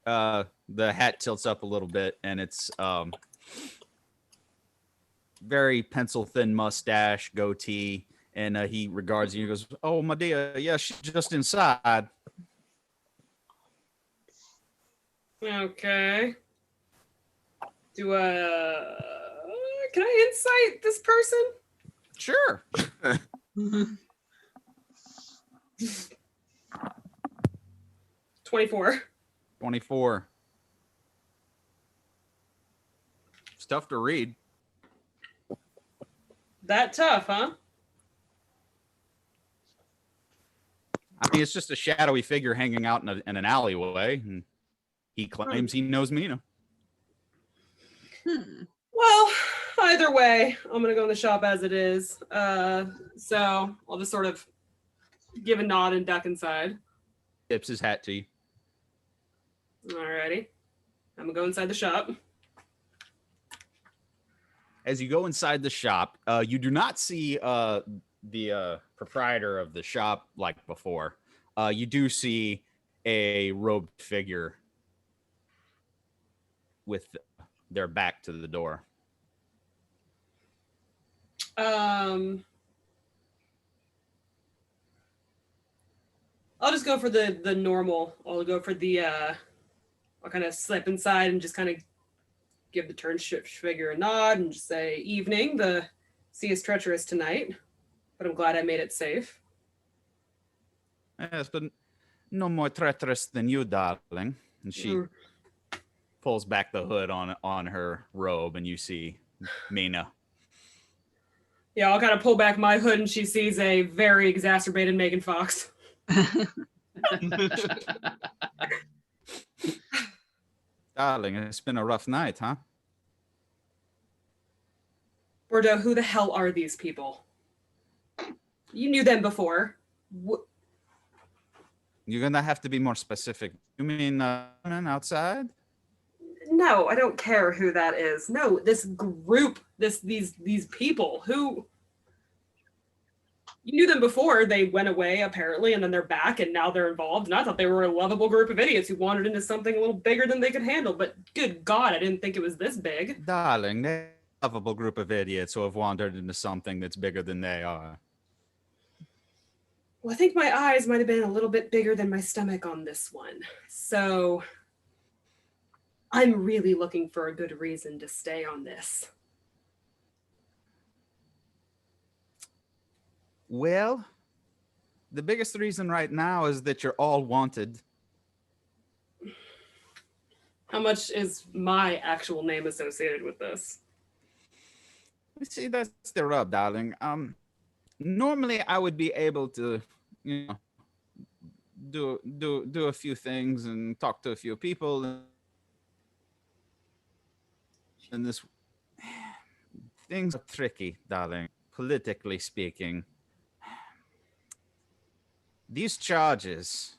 The hat tilts up a little bit, and it's very pencil thin mustache, goatee, and he regards you and goes, "Oh, my dear, yeah, she's just inside." Okay. Can I insight this person? Sure. 24. 24. It's tough to read. That tough, huh? I mean, it's just a shadowy figure hanging out in an alleyway, and he claims he knows Mina. Well, Well, either way, I'm gonna go in the shop as it is. So I'll just sort of give a nod and duck inside. Tips his hat to you. Alrighty. I'm gonna go inside the shop. As you go inside the shop, you do not see the proprietor of the shop like before. You do see a robed figure with their back to the door. I'll just go for the normal. I'll go for the I'll kind of slip inside and just kind of give the turn figure a nod and just say, "Evening. The sea is treacherous tonight, but I'm glad I made it safe." Yes, but no more treacherous than you, darling. And she pulls back the hood on her robe, and you see Mina. Yeah, I'll kind of pull back my hood, and she sees a very exacerbated Megan Fox. Darling, it's been a rough night, huh? Bordeaux, who the hell are these people? You knew them before. You're gonna have to be more specific. You mean outside? No, I don't care who that is. No, this group, these people who you knew them before. They went away apparently, and then they're back, and now they're involved. And I thought they were a lovable group of idiots who wandered into something a little bigger than they could handle. But good God, I didn't think it was this big. Darling, they're a lovable group of idiots who have wandered into something that's bigger than they are. Well, I think my eyes might have been a little bit bigger than my stomach on this one. So I'm really looking for a good reason to stay on this. Well, the biggest reason right now is that you're all wanted. How much is my actual name associated with this? See, that's the rub, darling. Normally I would be able to, do a few things and talk to a few people. And this things are tricky, darling, politically speaking. These charges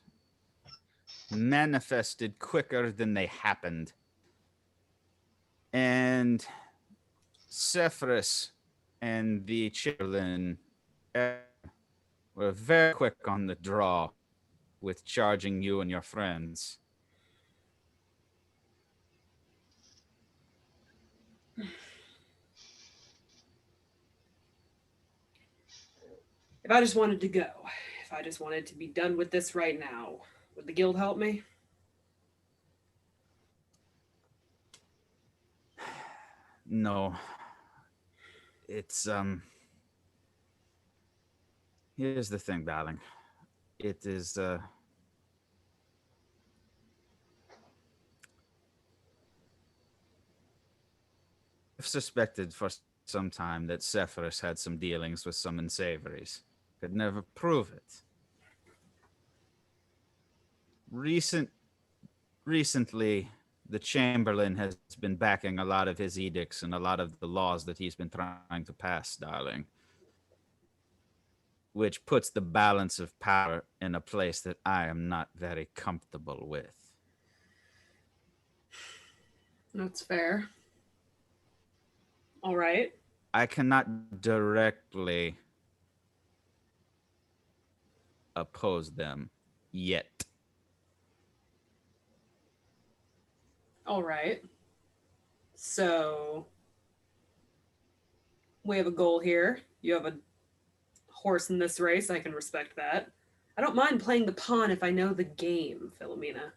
manifested quicker than they happened. And Cephras and the Chamberlain were very quick on the draw with charging you and your friends. If I just wanted to go, if I just wanted to be done with this right now, would the guild help me? No. It's here's the thing, darling. It is I've suspected for some time that Cephras had some dealings with some unsavories. Could never prove it. Recently, the Chamberlain has been backing a lot of his edicts and a lot of the laws that he's been trying to pass, darling, which puts the balance of power in a place that I am not very comfortable with. That's fair. All right. I cannot directly oppose them yet. All right. So we have a goal here. You have a horse in this race. I can respect that. I don't mind playing the pawn if I know the game, Philomena.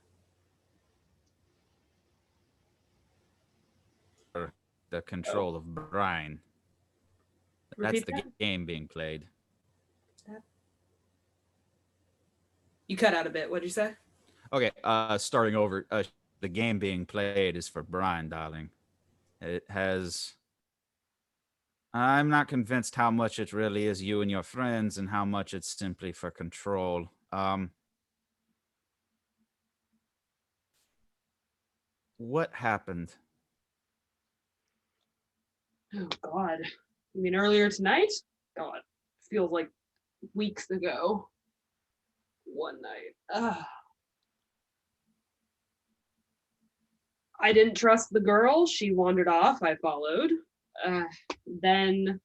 The control of Brian. That's the game being played. You cut out a bit. What'd you say? Okay, starting over. The game being played is for Brian, darling. It has... I'm not convinced how much it really is you and your friends and how much it's simply for control. What happened? Oh God. You mean earlier tonight? God, feels like weeks ago. One night. I didn't trust the girl. She wandered off. I followed. Then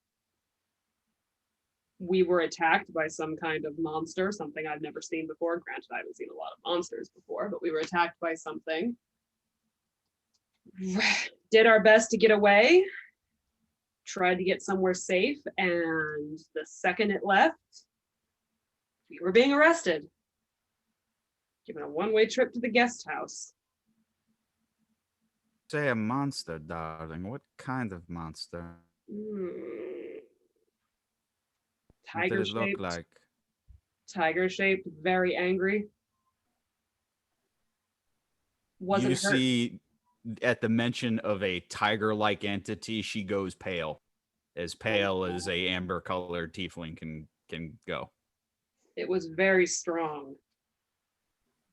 we were attacked by some kind of monster, something I've never seen before. Granted, I haven't seen a lot of monsters before, but we were attacked by something. Did our best to get away. Tried to get somewhere safe, and the second it left, we were being arrested. Given a one-way trip to the guest house. Say a monster, darling. What kind of monster? What did it look like? Tiger-shaped, very angry. Wasn't You hurt. see, at the mention of a tiger-like entity, she goes pale as a amber-colored tiefling can go. It was very strong.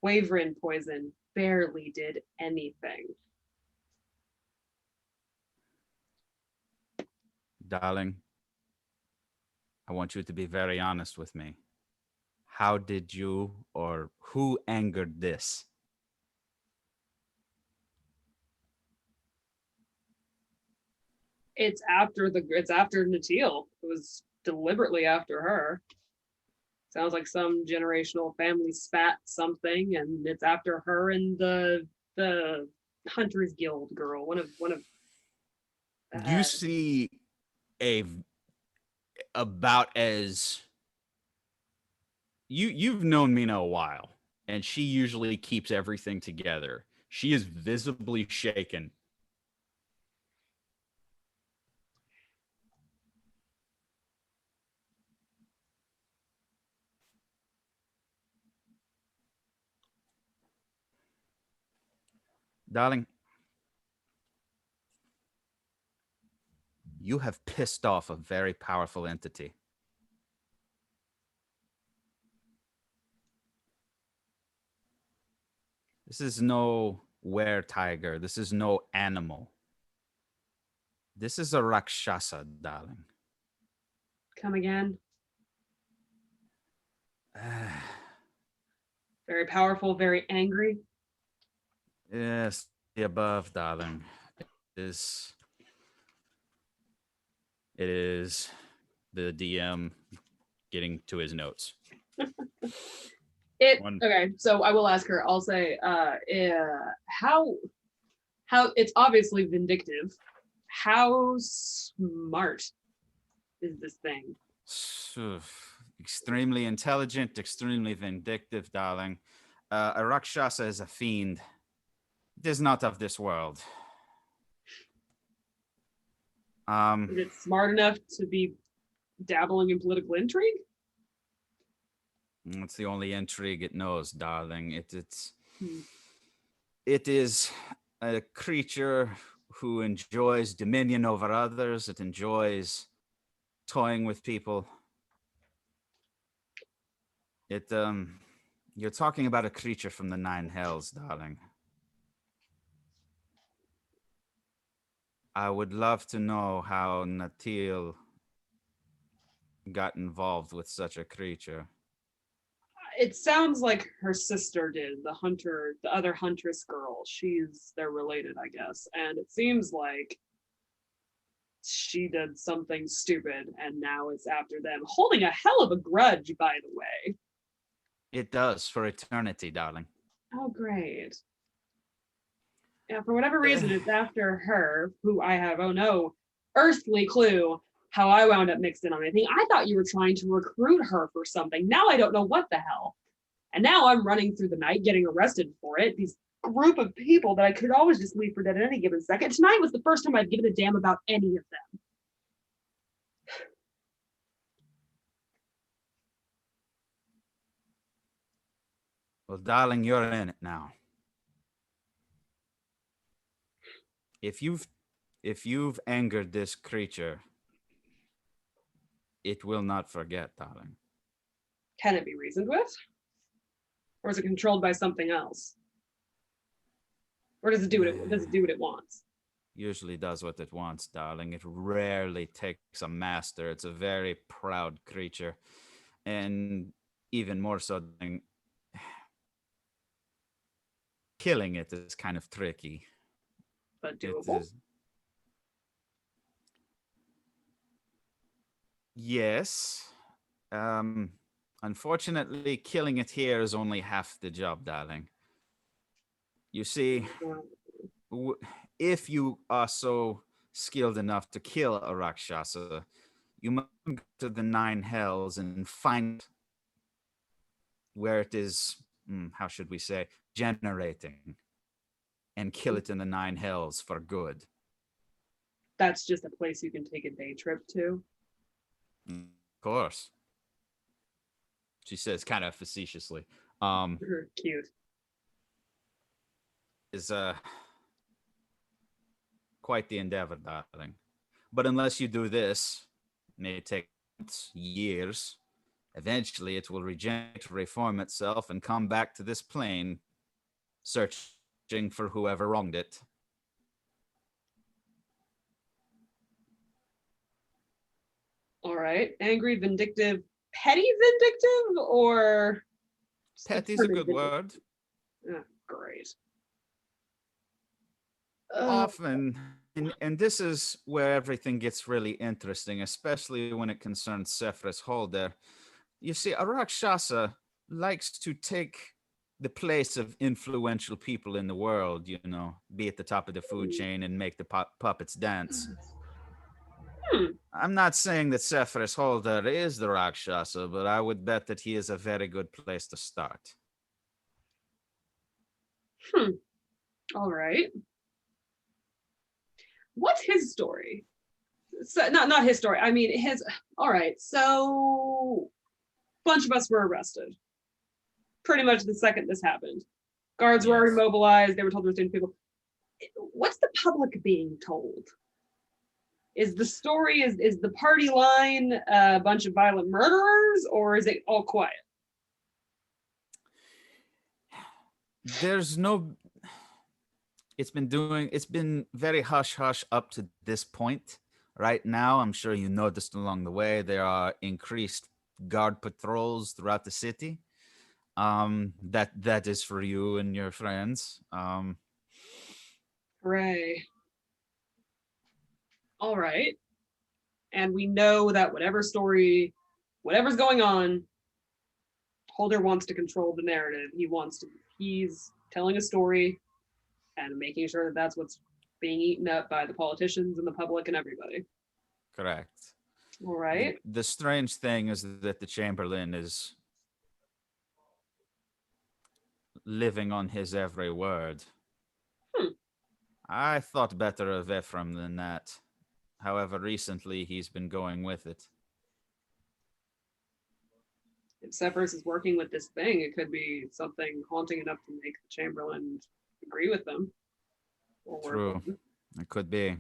Wavering poison barely did anything. Darling, I want you to be very honest with me. How did you or who angered this? It's after Natil. It was deliberately after her. Sounds like some generational family spat something, and it's after her and the Hunters Guild girl. One of. You see about as you've known Mina a while, and she usually keeps everything together. She is visibly shaken. Darling, you have pissed off a very powerful entity. This is no were-tiger. This is no animal. This is a Rakshasa, darling. Come again. Very powerful, very angry. Yes, the above, darling. It is the DM getting to his notes. Okay, so I will ask her. I'll say, how it's obviously vindictive. How smart is this thing? Extremely intelligent, extremely vindictive, darling. A Rakshasa is a fiend. It is not of this world. Is it smart enough to be dabbling in political intrigue? It's the only intrigue it knows, darling. It is a creature who enjoys dominion over others. It enjoys toying with people. You're talking about a creature from the Nine Hells, darling. I would love to know how Natil got involved with such a creature. It sounds like her sister did, the other huntress girl. They're related, I guess. And it seems like she did something stupid and now it's after them. Holding a hell of a grudge, by the way. It does for eternity, darling. Oh, great. Yeah, for whatever reason, it's after her, who I have, no earthly clue how I wound up mixed in on anything. I thought you were trying to recruit her for something. Now I don't know what the hell. And now I'm running through the night, getting arrested for it. These group of people that I could always just leave for dead at any given second. Tonight was the first time I've given a damn about any of them. Well, darling, you're in it now. If you've angered this creature, it will not forget, darling. Can it be reasoned with? Or is it controlled by something else? Or does it do what it wants? usually does what it wants, darling. It rarely takes a master. It's a very proud creature. And even more so than killing it is kind of tricky. But It doable. is. Yes. Unfortunately, killing it here is only half the job, darling. You see, if you are so skilled enough to kill a Rakshasa, you must go to the nine hells and find where it is, how should we say, generating, and kill it in the nine hells for good. That's just a place you can take a day trip to. Of course. She says kind of facetiously. Cute. Is quite the endeavor, darling. But unless you do this, it may take months, years. Eventually, it will regenerate, reform itself, and come back to this plane, searching for whoever wronged it. All right. Angry, vindictive, petty vindictive, or Petty's a good vindictive? word. Oh, great. Often, and this is where everything gets really interesting, especially when it concerns Sephiroth Holder. You see, a Rakshasa likes to take the place of influential people in the world, you know, be at the top of the food chain and make the puppets dance. I'm not saying that Sephiroth Holder is the Rakshasa, but I would bet that he is a very good place to start. All right. What's his story? So, not his story. I mean, his. All right. So, a bunch of us were arrested. Pretty much the second this happened. Guards were already mobilized. They were told there were 10 people. What's the public being told? Is the story, is the party line a bunch of violent murderers, or is it all quiet? There's no... It's been very hush-hush up to this point. Right now, I'm sure you noticed along the way, there are increased guard patrols throughout the city. That is for you and your friends. Hooray. All right. And we know that whatever's going on, Holder wants to control the narrative. He's telling a story and making sure that that's what's being eaten up by the politicians and the public and everybody. Correct. All right. The strange thing is that the Chamberlain is living on his every word. I thought better of Ephraim than that. However, recently he's been going with it. If Sephiroth is working with this thing, it could be something haunting enough to make the Chamberlain agree with them. True. It could be.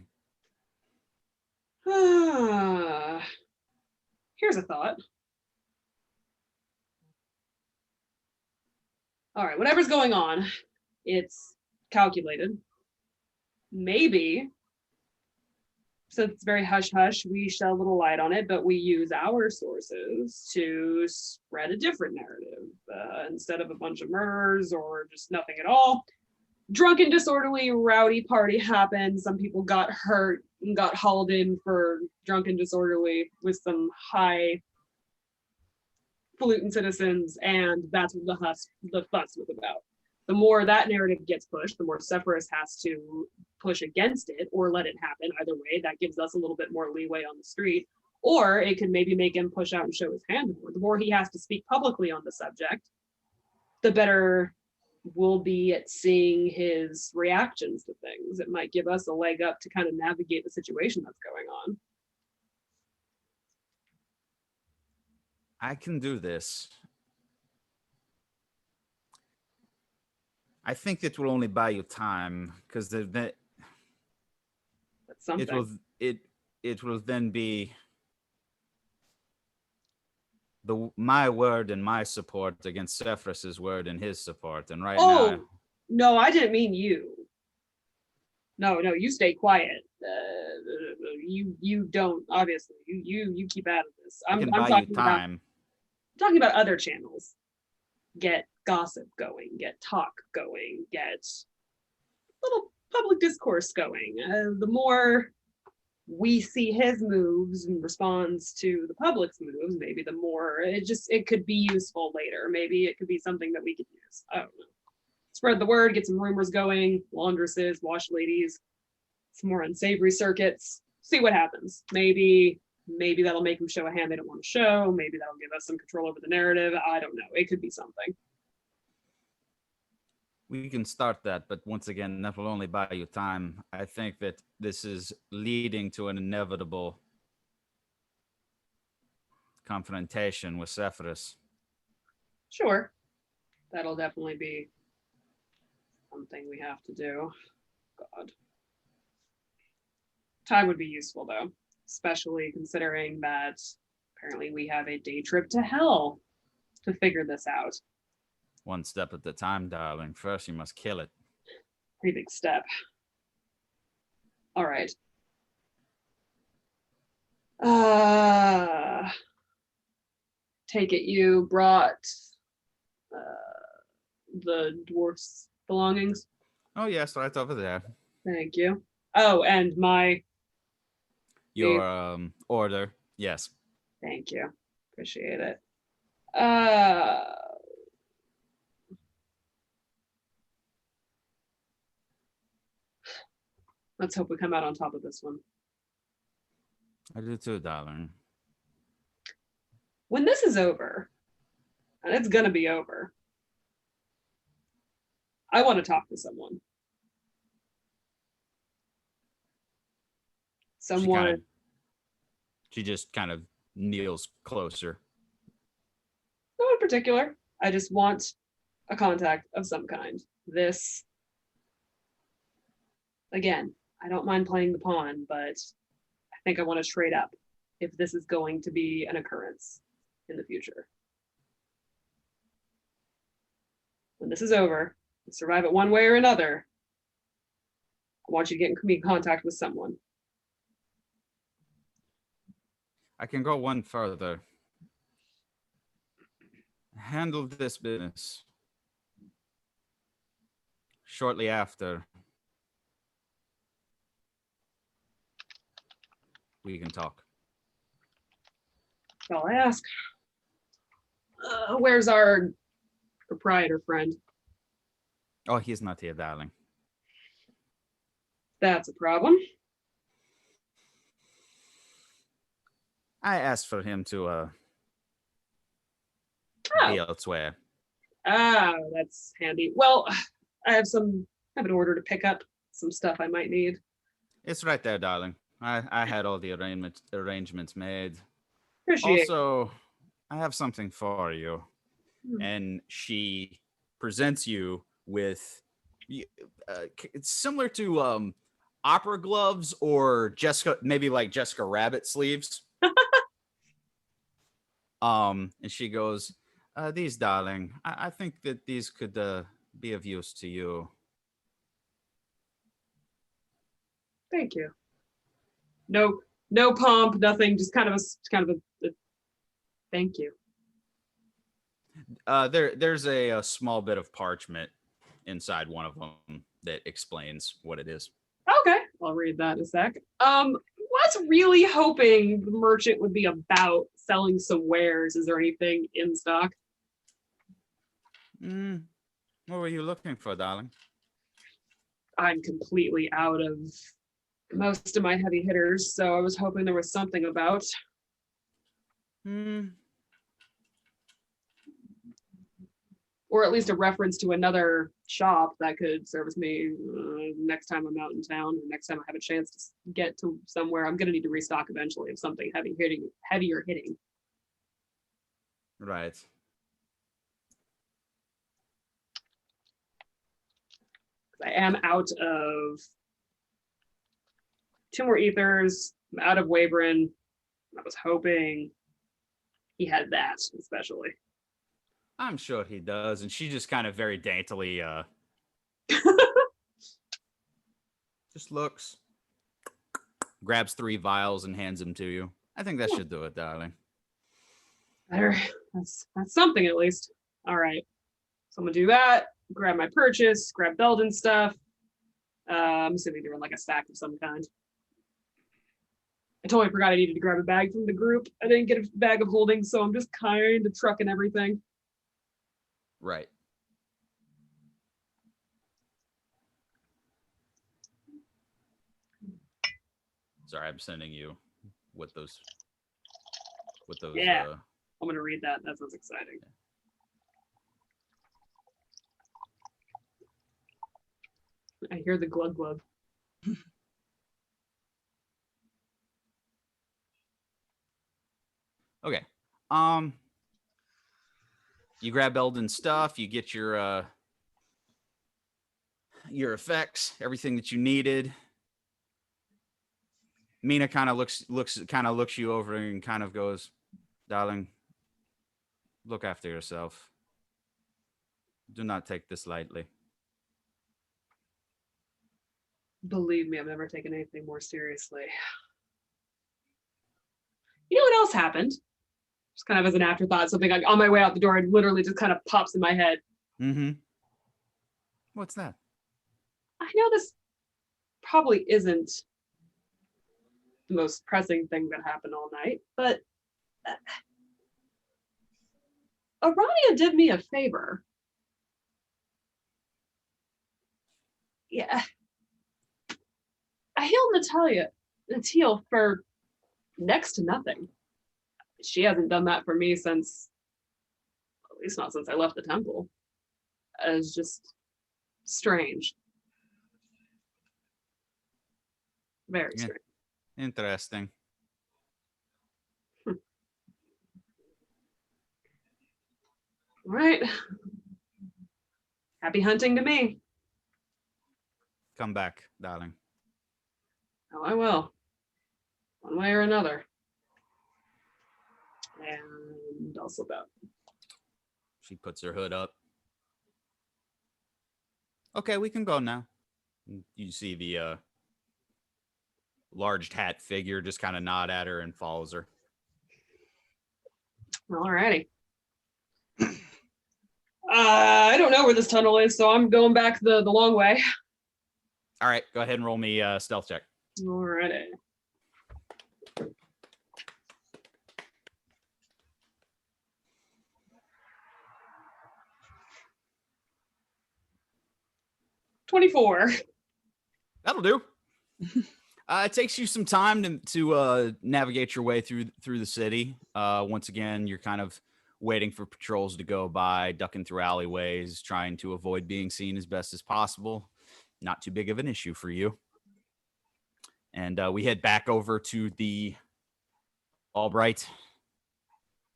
Here's a thought. All right, whatever's going on, it's calculated. Maybe, since it's very hush-hush, we shed a little light on it, but we use our sources to spread a different narrative. Instead of a bunch of murderers or just nothing at all, drunken, disorderly, rowdy party happened. Some people got hurt and got hauled in for drunken, disorderly with some highfalutin citizens, and that's what the fuss was about. The more that narrative gets pushed, the more Sephiroth has to push against it or let it happen. Either way, that gives us a little bit more leeway on the street. Or it could maybe make him push out and show his hand more. The more he has to speak publicly on the subject, the better we'll be at seeing his reactions to things. It might give us a leg up to kind of navigate the situation that's going on. I can do this. I think it will only buy you time because That's something. it will then be my word and my support against Sephiroth's word and his support. And right now, No, I didn't mean you. No, you stay quiet. You don't, obviously. You keep out of this. I I'm can buy talking you time. talking about other channels. Get gossip going, get talk going, get little public discourse going. The more we see his moves and responds to the public's moves, maybe the more it could be useful later. Maybe it could be something that we could use. I don't know. Spread the word, get some rumors going, laundresses, wash ladies, some more unsavory circuits. See what happens. Maybe that'll make them show a hand they don't want to show. Maybe that'll give us some control over the narrative. I don't know. It could be something. We can start that, but once again, that will only buy you time. I think that this is leading to an inevitable confrontation with Sephiroth. Sure. That'll definitely be something we have to do. God. Time would be useful, though, especially considering that apparently we have a day trip to hell to figure this out. One step at a time, darling. First, you must kill it. Pretty big step. All right. Take it you brought the dwarf's belongings? Oh, yes, right over there. Thank you. Oh, and Your order. Yes. thank you. Appreciate it. Let's hope we come out on top of this one. I do too, darling. When this is over, and it's gonna be over, I want to talk to someone. Someone. She just kind of kneels closer. No in particular. I just want a contact of some kind. This, again, I don't mind playing the pawn, but I think I want to trade up if this is going to be an occurrence in the future. When this is over, survive it one way or another, I want you to get in contact with someone. I can go one further. Handle this business. Shortly after, we can talk. I'll ask. Where's our proprietor friend? Oh, he's not here, darling. That's a problem. I asked for him to be elsewhere. That's handy. Well, I have an order to pick up, some stuff I might need. It's right there, darling. I had all the arrangements made. Appreciate it. Also, I have something for you. And she presents you with it's similar to opera gloves or maybe like Jessica Rabbit sleeves. And she goes, these, darling, I think that these could be of use to you. Thank you. No pomp, nothing, just kind of a thank you. There's a small bit of parchment inside one of them that explains what it is. Okay, I'll read that in a sec. Was really hoping the merchant would be about selling some wares. Is there anything in stock? What were you looking for, darling? I'm completely out of most of my heavy hitters, so I was hoping there was something about. Or at least a reference to another shop that could service me next time I'm out in town, or next time I have a chance to get to somewhere. I'm going to need to restock eventually of something heavier hitting. Right. I am out of 2 more ethers. I'm out of Wabrin. I was hoping he had that, especially. I'm sure he does. And she just kind of very daintily Just looks, grabs 3 vials and hands them to you. I think that should do it, darling. Better. That's something at least. All right. So I'm gonna do that. Grab my purchase. Grab Beldan stuff. I'm assuming they're in like a stack of some kind. I totally forgot I needed to grab a bag from the group. I didn't get a bag of holding, so I'm just kind of trucking everything. Right. Sorry, I'm sending you what those. Yeah. I'm gonna read that. That sounds exciting. I hear the glug glug. Okay. You grab Belden's stuff. You get your effects, everything that you needed. Mina kind of looks you over and kind of goes, "Darling, look after yourself. Do not take this lightly." Believe me, I've never taken anything more seriously. You know what else happened? Just kind of as an afterthought, something like on my way out the door, it literally just kind of pops in my head. Mm-hmm. What's that? I know this probably isn't the most pressing thing that happened all night, but Arania did me a favor. Yeah. I healed Natil for next to nothing. She hasn't done that for me since, at least not since I left the temple. It's just strange. Very strange. Interesting. All right. Happy hunting to me. Come back, darling. Oh, I will. One way or another. And I'll slip out. She puts her hood up. Okay, we can go now. You see the large hat figure just kind of nod at her and follows her. Alrighty. I don't know where this tunnel is, so I'm going back the long way. All right, go ahead and roll me a stealth check. Alrighty. $24. That'll do. It takes you some time to navigate your way through the city. Once again, you're kind of waiting for patrols to go by, ducking through alleyways, trying to avoid being seen as best as possible. Not too big of an issue for you. And we head back over to the Albright,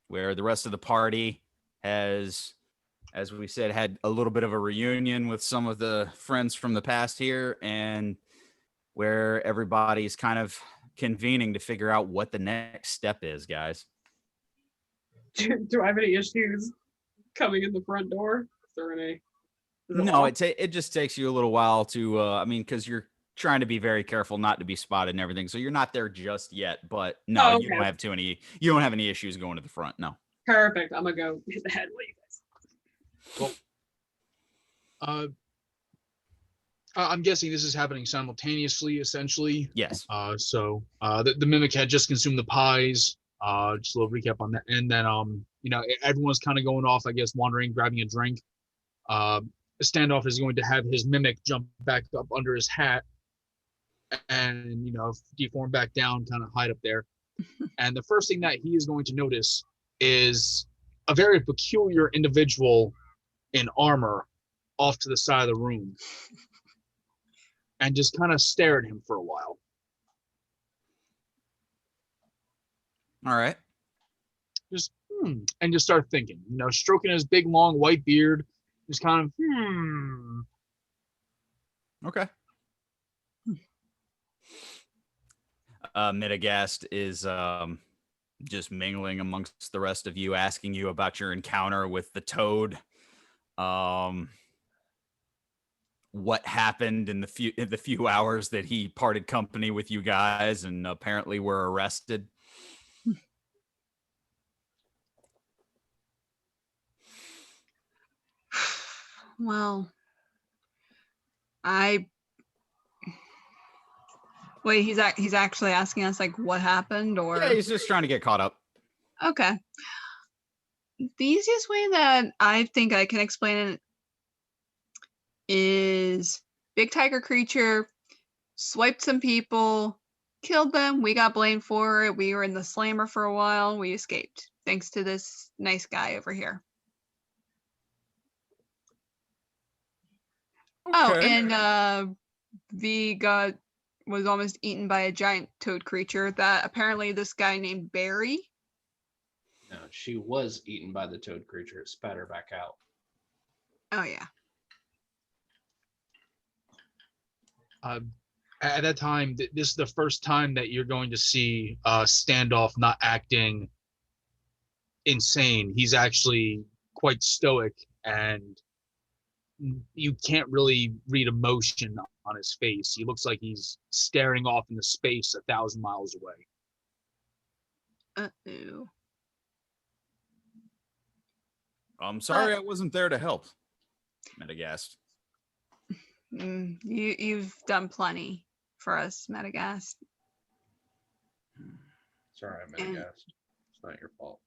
where the rest of the party has, as we said, had a little bit of a reunion with some of the friends from the past here, and where everybody's kind of convening to figure out what the next step is, guys. Do I have any issues coming in the front door? Is there any? No, it just takes you a little while to, because you're trying to be very careful not to be spotted and everything. So you're not there just yet, but no, okay. You don't have any issues going to the front. No. Perfect. I'm gonna go hit the head with you guys. Well, I'm guessing this is happening simultaneously, essentially. Yes. So the mimic had just consumed the pies. Just a little recap on that, and then everyone's kind of going off, I guess, wandering, grabbing a drink. Standoff is going to have his mimic jump back up under his hat, and deform back down, kind of hide up there. And the first thing that he is going to notice is a very peculiar individual in armor off to the side of the room, and just kind of stare at him for a while. All right. Just and just start thinking, stroking his big long white beard, just kind of Okay. Midagast is just mingling amongst the rest of you, asking you about your encounter with the toad. what happened in the few hours that he parted company with you guys and apparently were arrested. Well, wait. He's actually asking us like what happened, or Yeah, he's just trying to get caught up. okay. The easiest way that I think I can explain it is big tiger creature swiped some people, killed them. We got blamed for it. We were in the slammer for a while. We escaped thanks to this nice guy over here. Oh, Okay. and V was almost eaten by a giant toad creature that apparently this guy named Barry. No, she was eaten by the toad creature. It spat her back out. Oh yeah. At that time, this is the first time that you're going to see Standoff not acting insane. He's actually quite stoic, and you can't really read emotion on his face. He looks like he's staring off into space 1,000 miles away. Uh-oh. I'm sorry I wasn't there to help. Metagast. You've done plenty for us, Metagast. Sorry, I meant to guess. It's not your fault.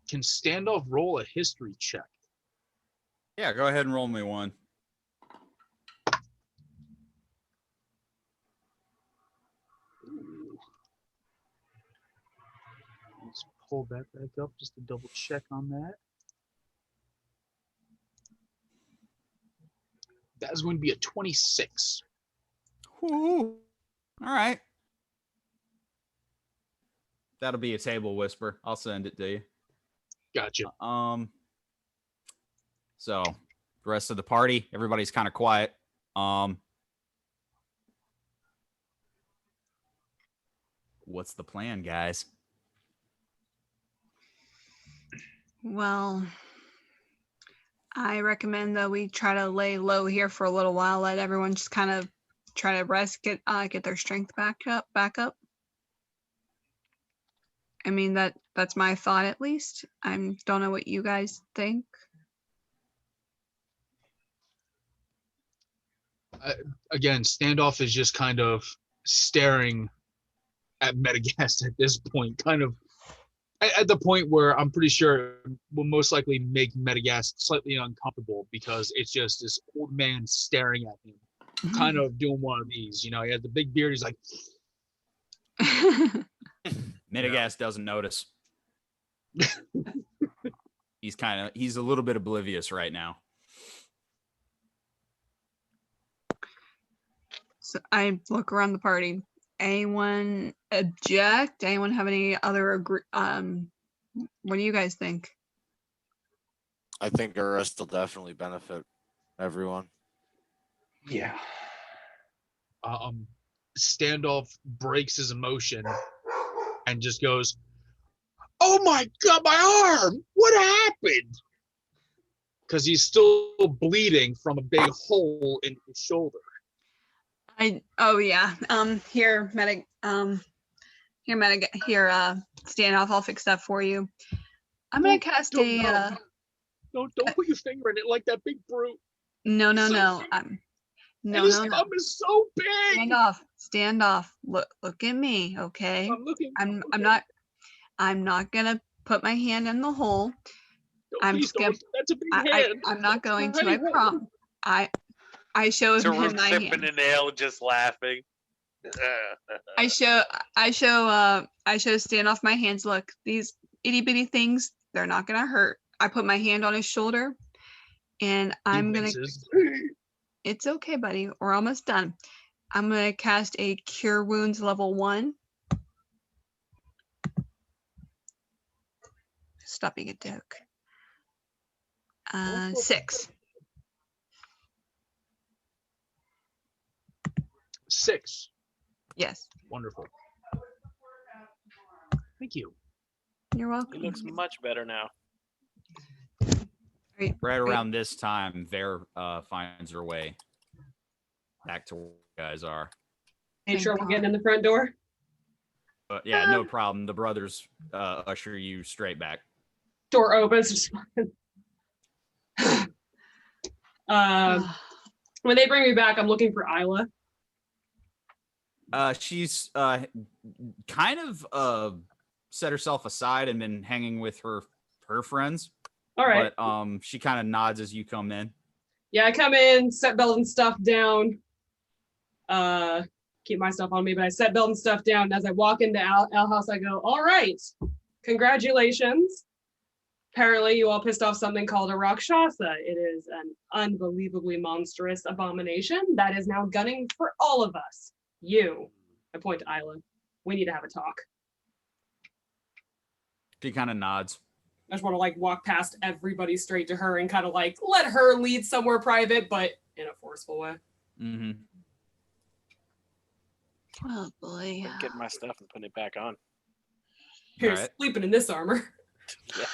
Can Standoff roll a history check? Yeah, go ahead and roll me one. Ooh. Let's pull that back up just to double check on that. That is going to be a 26. Woo. All right. That'll be a table whisper. I'll send it to you. Gotcha. So the rest of the party, everybody's kind of quiet. What's the plan, guys? Well, I recommend that we try to lay low here for a little while. Let everyone just kind of try to rest, get their strength back up. I mean that's my thought at least. I don't know what you guys think. Again, Standoff is just kind of staring at Metagast at this point, kind of at the point where I'm pretty sure it will most likely make Metagast slightly uncomfortable because it's just this old man staring at him, kind of doing one of these. You know, he has the big beard. He's like, Metagast doesn't notice. He's a little bit oblivious right now. So I look around the party. Anyone object? Anyone have any other what do you guys think? I think our rest will definitely benefit everyone. Yeah. Standoff breaks his emotion and just goes, "Oh my God, my arm! What happened?" Because he's still bleeding from a big hole in his shoulder. Standoff, I'll fix that for you. I'm gonna cast Don't put your finger in it like that big brute. No. His thumb is so big. Stand off. Look at me, okay? I'm looking. I'm not gonna put my hand in the hole. That's a big hand. I'm not going to. I promise. I showed him Tarook my sipping hand. an ale, just laughing. I show Standoff my hands. Look, these itty bitty things, they're not gonna hurt. I put my hand on his shoulder and I'm gonna it's okay, buddy. We're almost done. I'm gonna cast a Cure Wounds level 1. Stop being a dick. 6. 6. Yes. Wonderful. Thank you. You're He welcome. looks much better now. Right around this time, Vare finds her way back to where you guys are. Make sure we're Thank getting in the front door. Yeah, no problem. The brothers usher you straight back. Door opens. When they bring me back, I'm looking for Isla. She's kind of set herself aside and been hanging with her friends. All right. But she kind of nods as you come in. Yeah, I come in, set Beldan's stuff down. Keep my stuff on me, but I set Beldan's stuff down. And as I walk into Al house, I go, all right, congratulations. Apparently you all pissed off something called a Rakshasa. It is an unbelievably monstrous abomination that is now gunning for all of us. You, I point to Isla, we need to have a talk. She kind of nods. I just want to like walk past everybody straight to her and kind of like let her lead somewhere private, but in a forceful way. Mm-hmm. Oh boy. I'm getting my stuff and putting it back on. You're All right. sleeping in this armor. Yeah.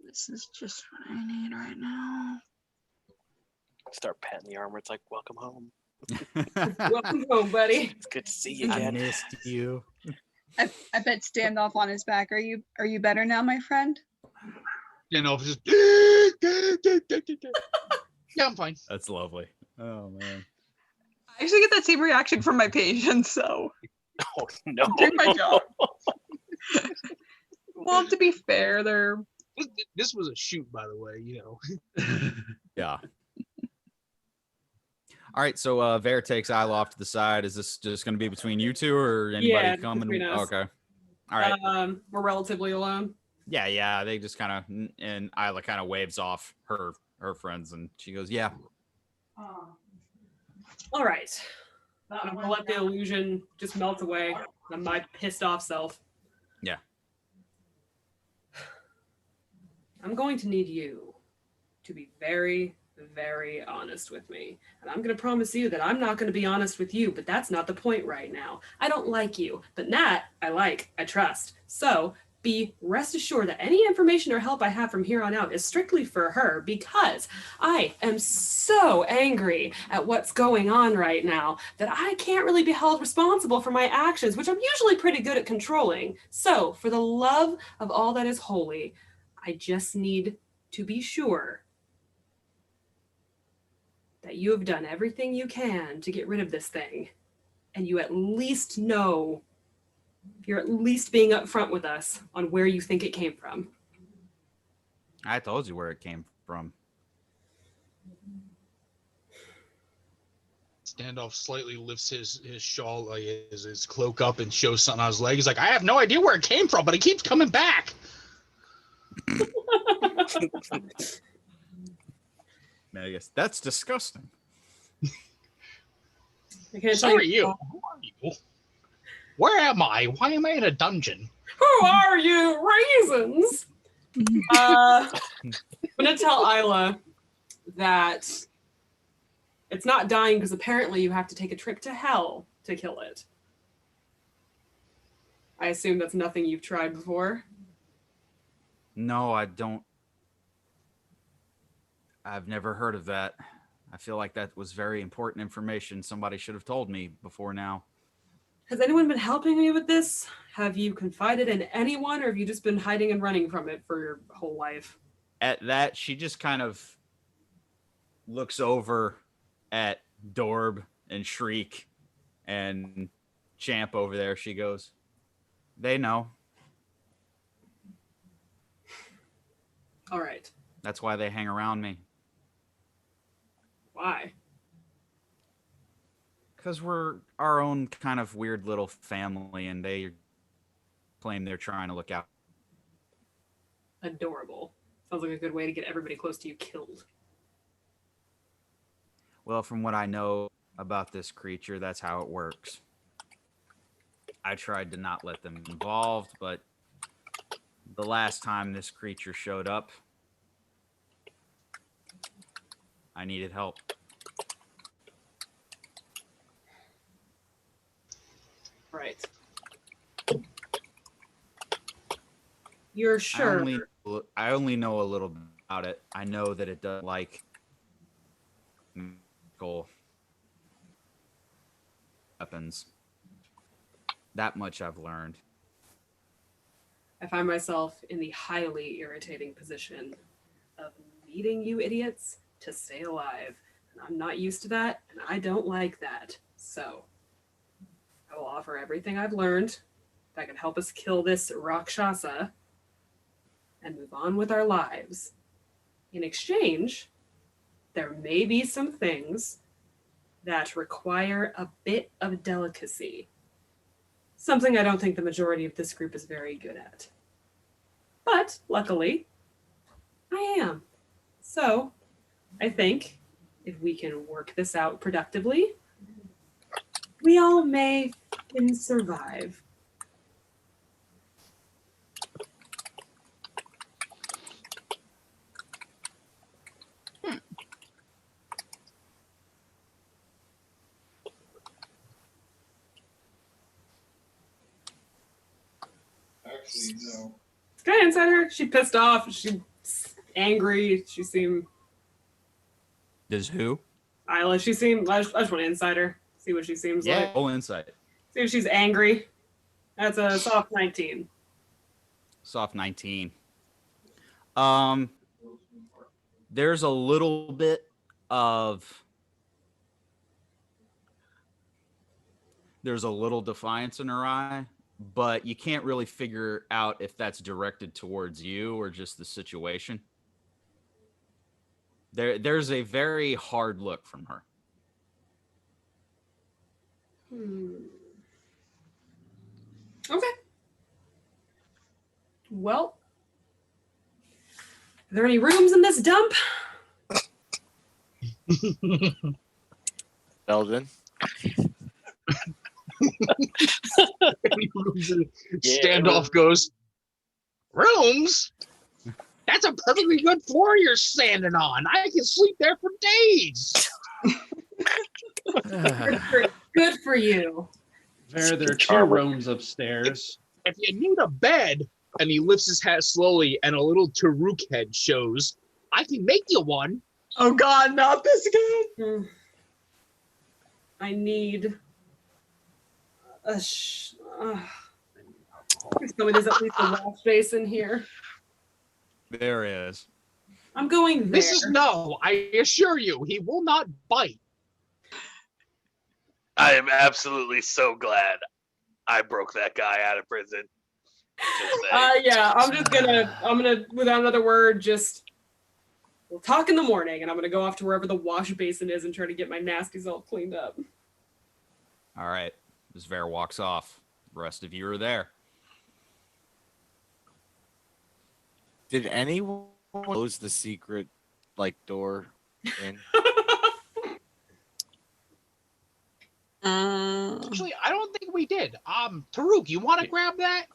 This is just what I need right now. Start patting the armor. It's like, welcome home. Welcome home, buddy. It's good to see you I again. missed you. I bet standoff on his back. Are you better now, my friend? You know, just yeah, I'm fine. That's lovely. Oh man. I actually get that same reaction from my patients, so Oh, no. I'm doing my job. Well, to be fair, they're This was a shoot, by the way. You know. Yeah. All right, so Vare takes Isla off to the side. Is this just going to be between you two, or anybody Yeah, coming? between us. Okay. All right. We're relatively alone. Yeah. They just kind of, and Isla kind of waves off her friends, and she goes, "Yeah." All right. I'm gonna let the illusion just melt away. I'm my pissed off self. Yeah. I'm going to need you to be very, very honest with me. And I'm going to promise you that I'm not going to be honest with you, but that's not the point right now. I don't like you, but Nat, I like, I trust. So be rest assured that any information or help I have from here on out is strictly for her, because I am so angry at what's going on right now that I can't really be held responsible for my actions, which I'm usually pretty good at controlling. So for the love of all that is holy, I just need to be sure that you have done everything you can to get rid of this thing, and you at least know, you're at least being upfront with us on where you think it came from. I told you where it came from. Standoff slightly lifts his shawl, like his cloak up, and shows something on his leg. He's like, I have no idea where it came from, but it keeps coming back. Man, I guess that's disgusting. I can't So tell are you. Who are you? Where am I? Why am I in a dungeon? Who are you? Raisins! I'm gonna tell Isla that it's not dying because apparently you have to take a trip to hell to kill it. I assume that's nothing you've tried before. No, I don't. I've never heard of that. I feel like that was very important information. Somebody should have told me before now. Has anyone been helping me with this? Have you confided in anyone, or have you just been hiding and running from it for your whole life? At that, she just kind of looks over at Dorb and Shriek and Champ over there. She goes, "They know. All right. That's why they hang around me. Why? Because we're our own kind of weird little family, and they claim they're trying to look out." Adorable. Sounds like a good way to get everybody close to you killed. Well, from what I know about this creature, that's how it works. I tried to not let them involved, but the last time this creature showed up, I needed help. Right. You're sure? I only know a little bit about it. I know that it doesn't like magical weapons. That much I've learned. I find myself in the highly irritating position of needing you idiots to stay alive. And I'm not used to that, and I don't like that. So I will offer everything I've learned that can help us kill this Rakshasa and move on with our lives. In exchange, there may be some things that require a bit of delicacy. Something I don't think the majority of this group is very good at. But luckily, I am. So I think if we can work this out productively, we all may survive. Actually, no. Kind of inside her. She pissed off. She's angry. She seemed. Does who? Isla. She seemed. I just want to inside her. See what she seems like. Full insight. See if she's angry. That's a soft 19. Soft 19. There's a little bit of. There's a little defiance in her eye, but you can't really figure out if that's directed towards you or just the situation. There's a very hard look from her. Okay. Well, are there any rooms in this dump? Beldan. Standoff goes, rooms? That's a perfectly good floor you're standing on. I can sleep there for days. Good for you. There are two rooms upstairs. If you need a bed, and he lifts his hat slowly and a little Tarook head shows, I can make you one. Oh God, not this again. I need a please tell me there's at least a wash basin here. There is. I'm going there. Mrs. No, I assure you, he will not bite. I am absolutely so glad I broke that guy out of prison. Yeah, I'm gonna without another word, we'll talk in the morning, and I'm gonna go off to wherever the wash basin is and try to get my nasties all cleaned up. All right. As Vare walks off, the rest of you are there. Did anyone close the secret door in? Actually, I don't think we did. Tarook, you want to grab that?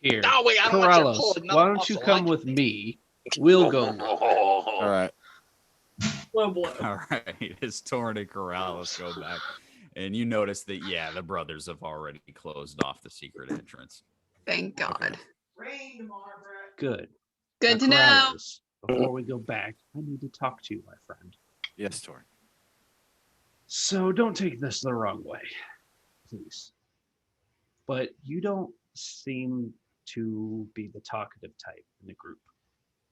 Here. No, wait, I don't want you to Corallos, pull another why don't you muscle. come with me? We'll go. All right. Blow, blow. All right. As Torrin and Corallos go back. And you notice that, the brothers have already closed off the secret entrance. Thank God. Good. Good Now, to know. Corallos, before we go back, I need to talk to you, my friend. Yes, Torrin. So don't take this the wrong way, please. But you don't seem to be the talkative type in the group,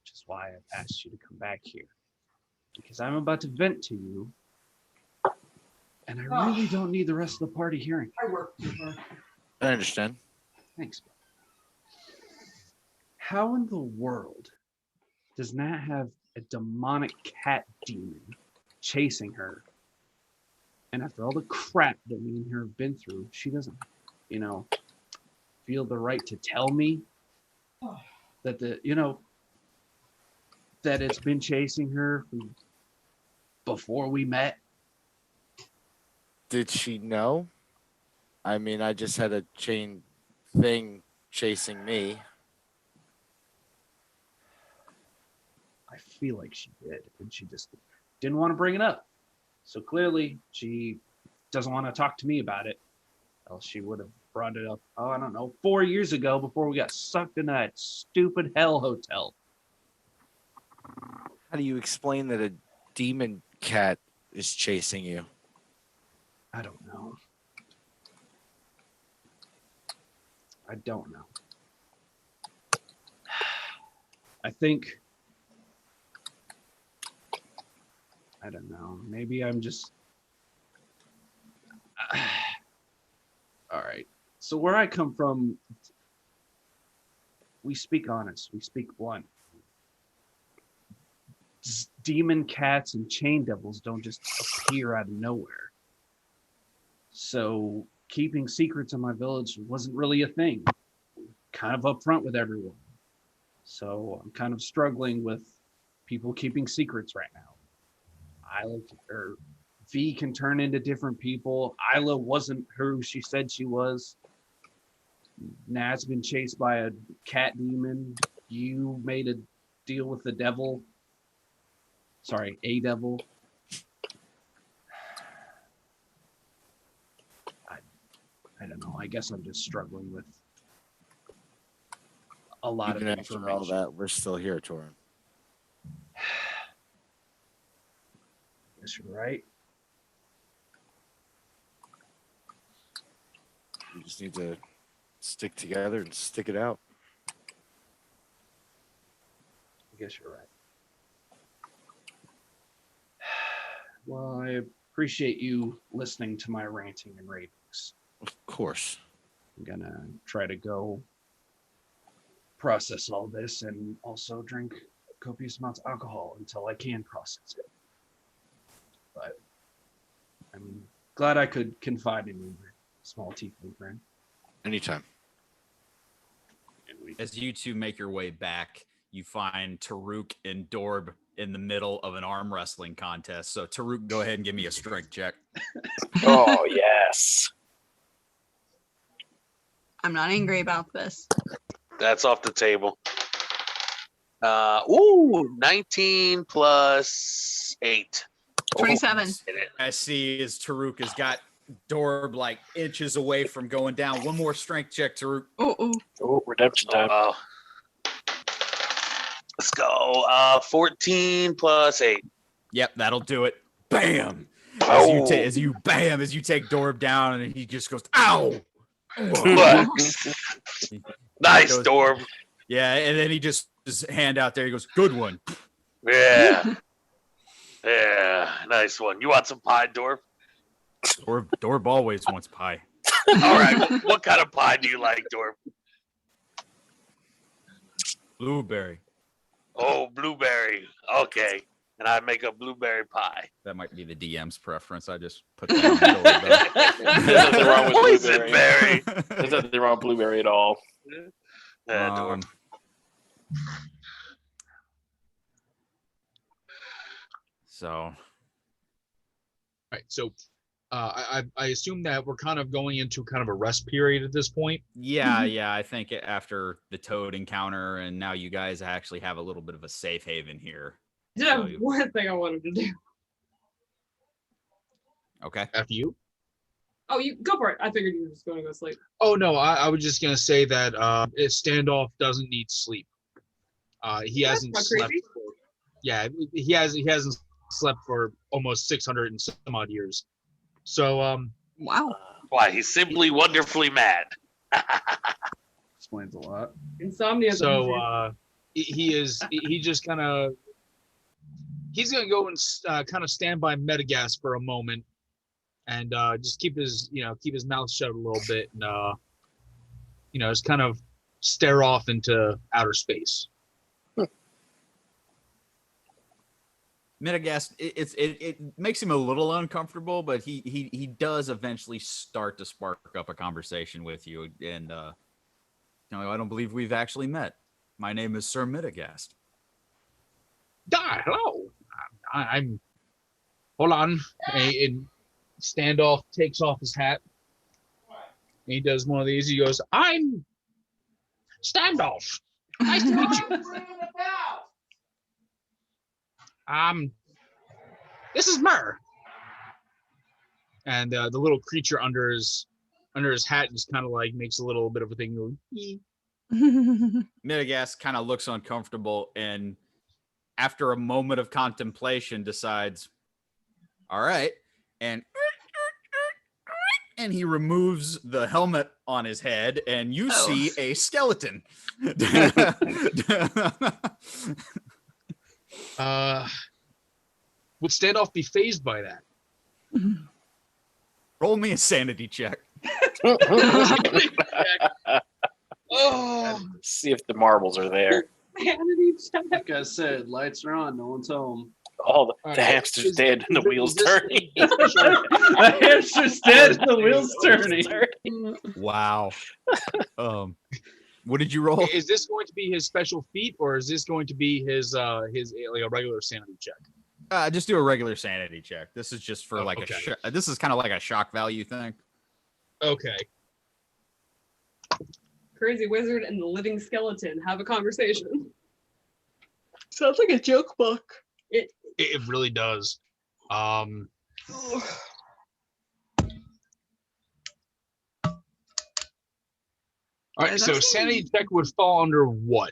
which is why I've asked you to come back here. Because I'm about to vent to you, and I really don't need the rest of the party hearing. I work too hard. I understand. Thanks. How in the world does Nat have a demonic cat demon chasing her? And after all the crap that me and her have been through, she doesn't, feel the right to tell me that that it's been chasing her before we met. Did she know? I mean, I just had a chain thing chasing me. I feel like she did, and she just didn't want to bring it up. So clearly, she doesn't want to talk to me about it. Else she would have brought it up, 4 years ago before we got sucked into that stupid hell hotel. How do you explain that a demon cat is chasing you? I don't know. I don't know. I think, I don't know. Maybe I'm just. All right. So where I come from, we speak honest. We speak blunt. Demon cats and chain devils don't just appear out of nowhere. So keeping secrets in my village wasn't really a thing. Kind of upfront with everyone. So I'm kind of struggling with people keeping secrets right now. V can turn into different people. Isla wasn't who she said she was. Nat's been chased by a cat demon. You made a deal with the devil. Sorry, a devil. I don't know. I guess I'm just struggling with a lot Even of after information. all that, we're still here, Torrin. Guess you're right. We just need to stick together and stick it out. I guess you're right. Well, I appreciate you listening to my ranting and ravings. Of course. I'm gonna try to go process all this and also drink copious amounts of alcohol until I can process it. But I'm glad I could confide in you, my small tiefling friend. Anytime. And we As you two make your way back, you find Tarook and Dorb in the middle of an arm wrestling contest. So Tarook, go ahead and give me a strength check. Oh, yes. I'm not angry about this. That's off the table. 19 plus 8. 27. I see as Tarook has got Dorb like inches away from going down. One more strength check, Tarook. Oh, redemption time. Let's go. 14 plus 8. Yep, that'll do it. Bam! Oh. As you take Dorb down, and he just goes, "Ow!" Nice, Dorb. Yeah, and then he just his hand out there. He goes, "Good one." Yeah. Yeah, nice one. You want some pie, Dorb? Dorb always wants pie. All right. What kind of pie do you like, Dorb? Blueberry. Oh, blueberry. Okay. And I make a blueberry pie. That might be the DM's preference. I just put that on Dorb. There's nothing wrong with Poison blueberry. berry. There's nothing wrong with blueberry at all. Yeah, Dorb. So, Right. So I assume that we're kind of going into kind of a rest period at this point. yeah, I think after the Toad encounter, and now you guys actually have a little bit of a safe haven here. I did have one thing I wanted to do. Okay. After you. Oh, you go for it. I figured you were just going to go sleep. Oh no, I was just gonna say that if Standoff doesn't need sleep. He hasn't not slept. creepy. He hasn't slept for almost 600 and some odd years. So Wow. Why? He's simply wonderfully mad. explains a lot. Insomnia. So he's gonna go and kind of stand by Metagast for a moment, and just keep his mouth shut a little bit, and just kind of stare off into outer space. Metagast, it makes him a little uncomfortable, but he does eventually start to spark up a conversation with you, and I don't believe we've actually met. My name is Sir Metagast. Hello. I'm. Hold on. And Standoff takes off his hat. And he does one of these. He goes, "I'm Standoff. Nice to meet you. This is Myrrh." And the little creature under his hat just kind of like makes a little bit of a thing going. Metagast kind of looks uncomfortable and after a moment of contemplation, decides, all right, and he removes the helmet on his head, and you see a skeleton. Would Standoff be phased by that? Roll me a sanity check. Oh, See if the marbles are there. Like I said, lights are on. No one's home. Oh, the right. hamster's dead and the wheel's turning. The hamster's dead and the wheel's turning. Wow. What did you roll? Is this going to be his special feat, or is this going to be his like a regular sanity check? Just do a regular sanity check. This is just for like okay. this is kind of like a shock value thing. Okay. Crazy wizard and the living skeleton have a conversation. Sounds like a joke book. It really does. All right, so sanity check would fall under what?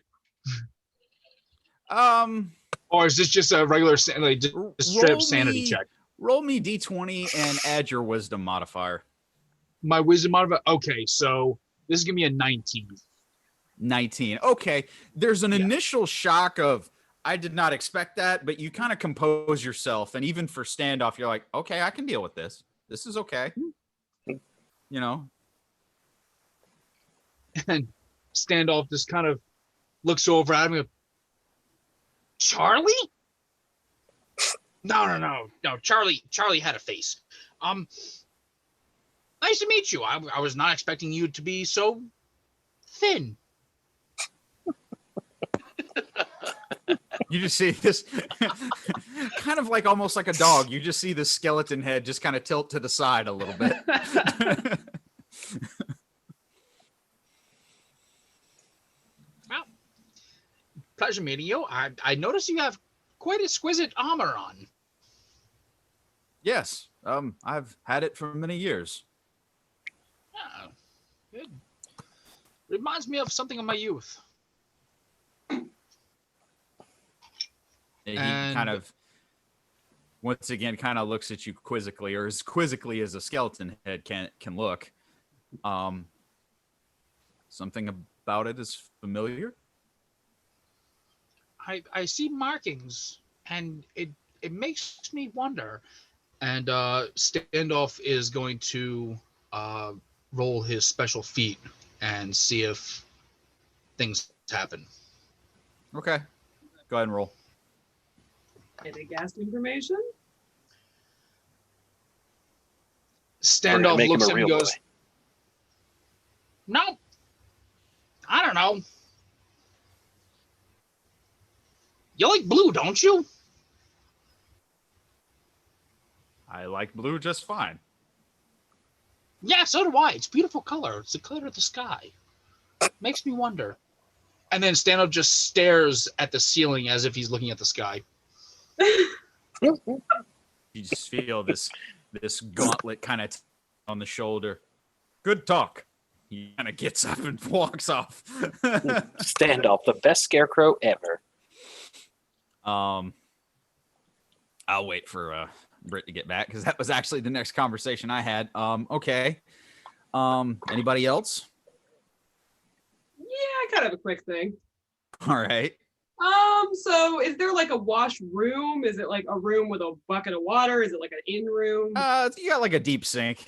Or is this just a regular like just straight up sanity check? Roll me d20 and add your wisdom modifier. My wisdom modifier. Okay, so this is gonna be a 19. 19. Okay. There's an initial shock of, I did not expect that, but you kind of compose yourself. And even for Standoff, you're like, okay, I can deal with this. This is okay. You know? And Standoff just kind of looks over at him and goes, Charlie? No. Charlie had a face. Nice to meet you. I was not expecting you to be so thin. You just see this kind of like almost like a dog. You just see the skeleton head just kind of tilt to the side a little bit. Well, pleasure meeting you. I notice you have quite exquisite armor on. Yes. I've had it for many years. Oh, it reminds me of something of my youth. He kind of, once again, kind of looks at you quizzically, or as quizzically as a skeleton head can look. Something about it is familiar. I see markings, and it makes me wonder. And Standoff is going to roll his special feat and see if things happen. Okay, go ahead and roll. Any gas information? Standoff looks at him and goes, boy. No, I don't know. You like blue, don't you? I like blue just fine. Yeah, so do I. It's a beautiful color. It's the color of the sky. Makes me wonder. And then Standoff just stares at the ceiling as if he's looking at the sky. You just feel this gauntlet kind of on the shoulder. Good talk. He kind of gets up and walks off. Standoff, the best scarecrow ever. I'll wait for Britt to get back because that was actually the next conversation I had. Okay. Anybody else? Yeah, I kind of have a quick thing. All right. So is there like a wash room? Is it like a room with a bucket of water? Is it like an in room? You got like a deep sink.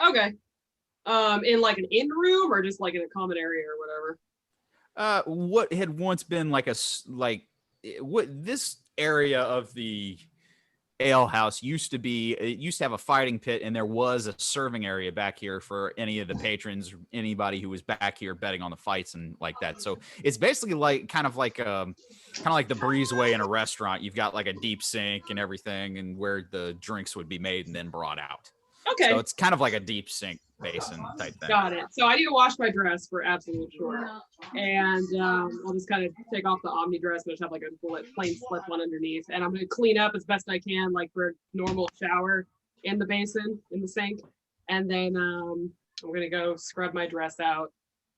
Okay. In like an in room or just like in a common area or whatever? What had once been like what this area of the ale house used to have a fighting pit, and there was a serving area back here for any of the patrons, anybody who was back here betting on the fights and like that. So it's basically like kind of like the breezeway in a restaurant. You've got like a deep sink and everything, and where the drinks would be made and then brought out. Okay. So it's kind of like a deep sink basin type thing. Got it. So I need to wash my dress for absolute sure. And I'll just kind of take off the Omni dress, but just have like a plain slip one underneath. And I'm going to clean up as best I can, like for a normal shower in the basin, in the sink. And then I'm going to go scrub my dress out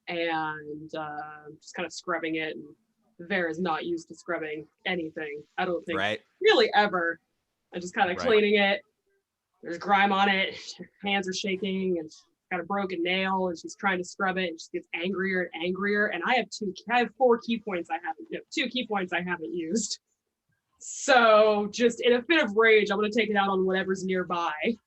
and just kind of scrubbing it and Vare is not used to scrubbing anything. I don't think Right. really ever. I'm just kind of Right. cleaning it. There's grime on it. Her hands are shaking, and she's got a broken nail, and she's trying to scrub it, and she gets angrier and angrier. And I have 4 key points I haven't, no, 2 key points I haven't used. So just in a fit of rage, I'm gonna take it out on whatever's nearby.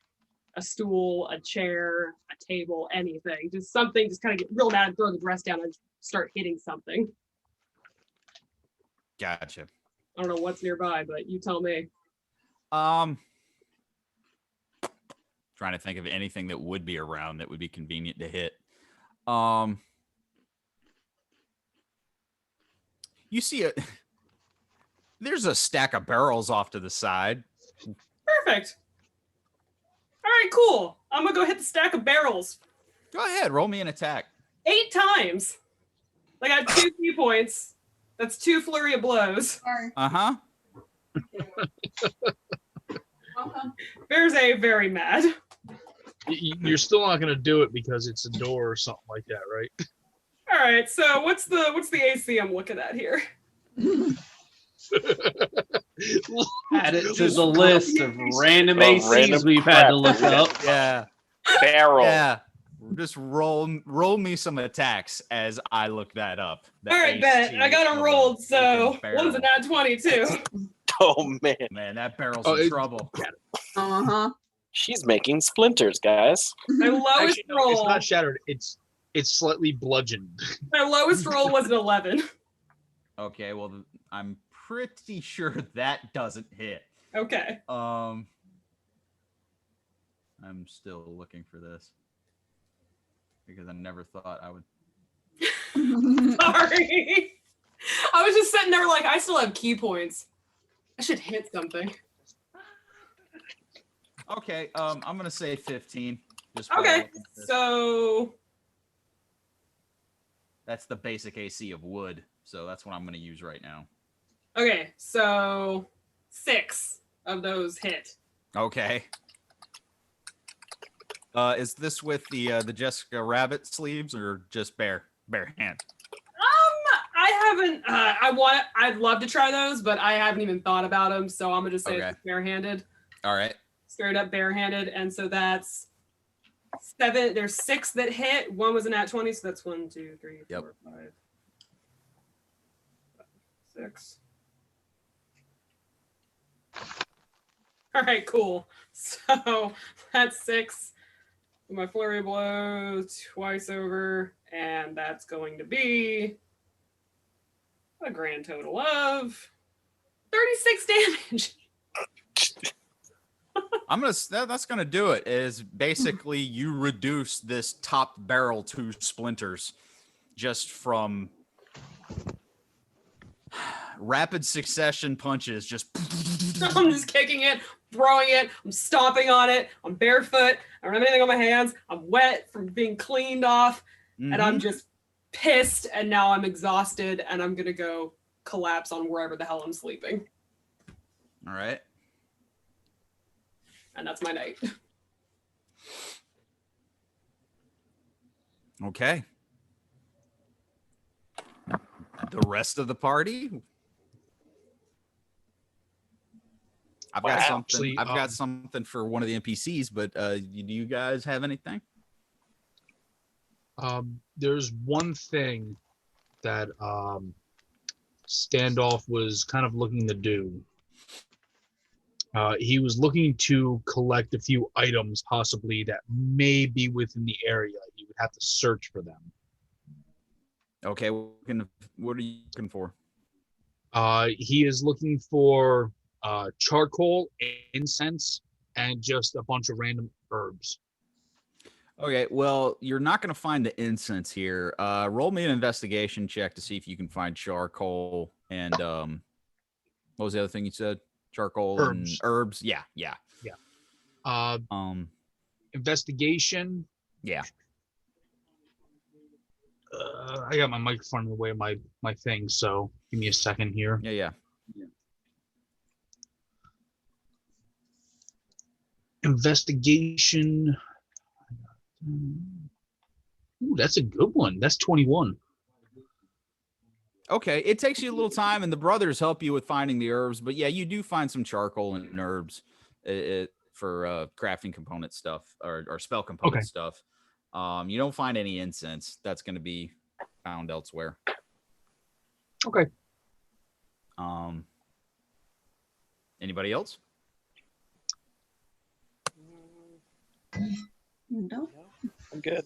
A stool, a chair, a table, anything. Just something, just kind of get real mad and throw the dress down and start hitting something. Gotcha. I don't know what's nearby, but you tell me. Trying to think of anything that would be around that would be convenient to hit. You see there's a stack of barrels off to the side. Perfect. All right, cool. I'm gonna go hit the stack of barrels. Go ahead, roll me an attack. 8 times. I got 2 key points. That's 2 flurry of blows. Sorry. Uh-huh. Bear's A very mad. You're still not gonna do it because it's a door or something like that, right? All right, so what's the AC I'm looking at here? Add it to the list of random Well, ACs random we've had to crap. look up. Yeah. Barrel. Yeah. Just roll me some attacks as I look that up. The All right, bet. I got them rolled, so one's a nat 20 too. Oh man, Man, that barrel's in trouble. Uh-huh. she's making splinters, guys. My lowest Actually, no, roll. it's not shattered. It's slightly bludgeoned. My lowest roll was an 11. Okay, well, I'm pretty sure that doesn't hit. Okay. I'm still looking for this because I never thought I would. Sorry. I was just sitting there like, I still have key points. I should hit something. Okay, I'm gonna say 15. Just Okay, so that's the basic AC of wood, so that's what I'm gonna use right now. okay, so 6 of those hit. Okay. Is this with the Jessica Rabbit sleeves or just bare hand? I haven't. I'd love to try those, but I haven't even thought about them. So I'm gonna just say Okay. it's barehanded, All right. straight up barehanded, and so that's 7. There's 6 that hit. 1 was a nat 20, so that's 1, 2, 3, 4, Yep. 5, 6. All right, cool. So that's 6. My flurry of blows twice over, and that's going to be a grand total of 36 damage. That's gonna do it. Is basically you reduce this top barrel to splinters just from rapid succession punches. Just I'm just kicking it, throwing it, I'm stomping on it, I'm barefoot, I don't have anything on my hands, I'm wet from being cleaned off, and I'm just pissed, and now I'm exhausted, and I'm gonna go collapse on wherever the hell I'm sleeping. All right. And that's my night. Okay. The rest of the party. I've got something. Actually, I've got something for one of the NPCs, but do you guys have anything? There's one thing that Standoff was kind of looking to do. He was looking to collect a few items, possibly that may be within the area. He would have to search for them. Okay, what are you looking for? He is looking for charcoal, incense, and just a bunch of random herbs. Okay, well, you're not going to find the incense here. Roll me an investigation check to see if you can find charcoal and what was the other thing you said? Charcoal and herbs. Yeah. Investigation. Yeah. I got my microphone in the way of my thing, so give me a second here. Yeah. Investigation. Ooh, that's a good one. That's 21. Okay, it takes you a little time, and the brothers help you with finding the herbs. But yeah, you do find some charcoal and herbs for crafting component stuff or spell component stuff. You don't find any incense. That's going to be found elsewhere. Okay. Anybody else? No. I'm good.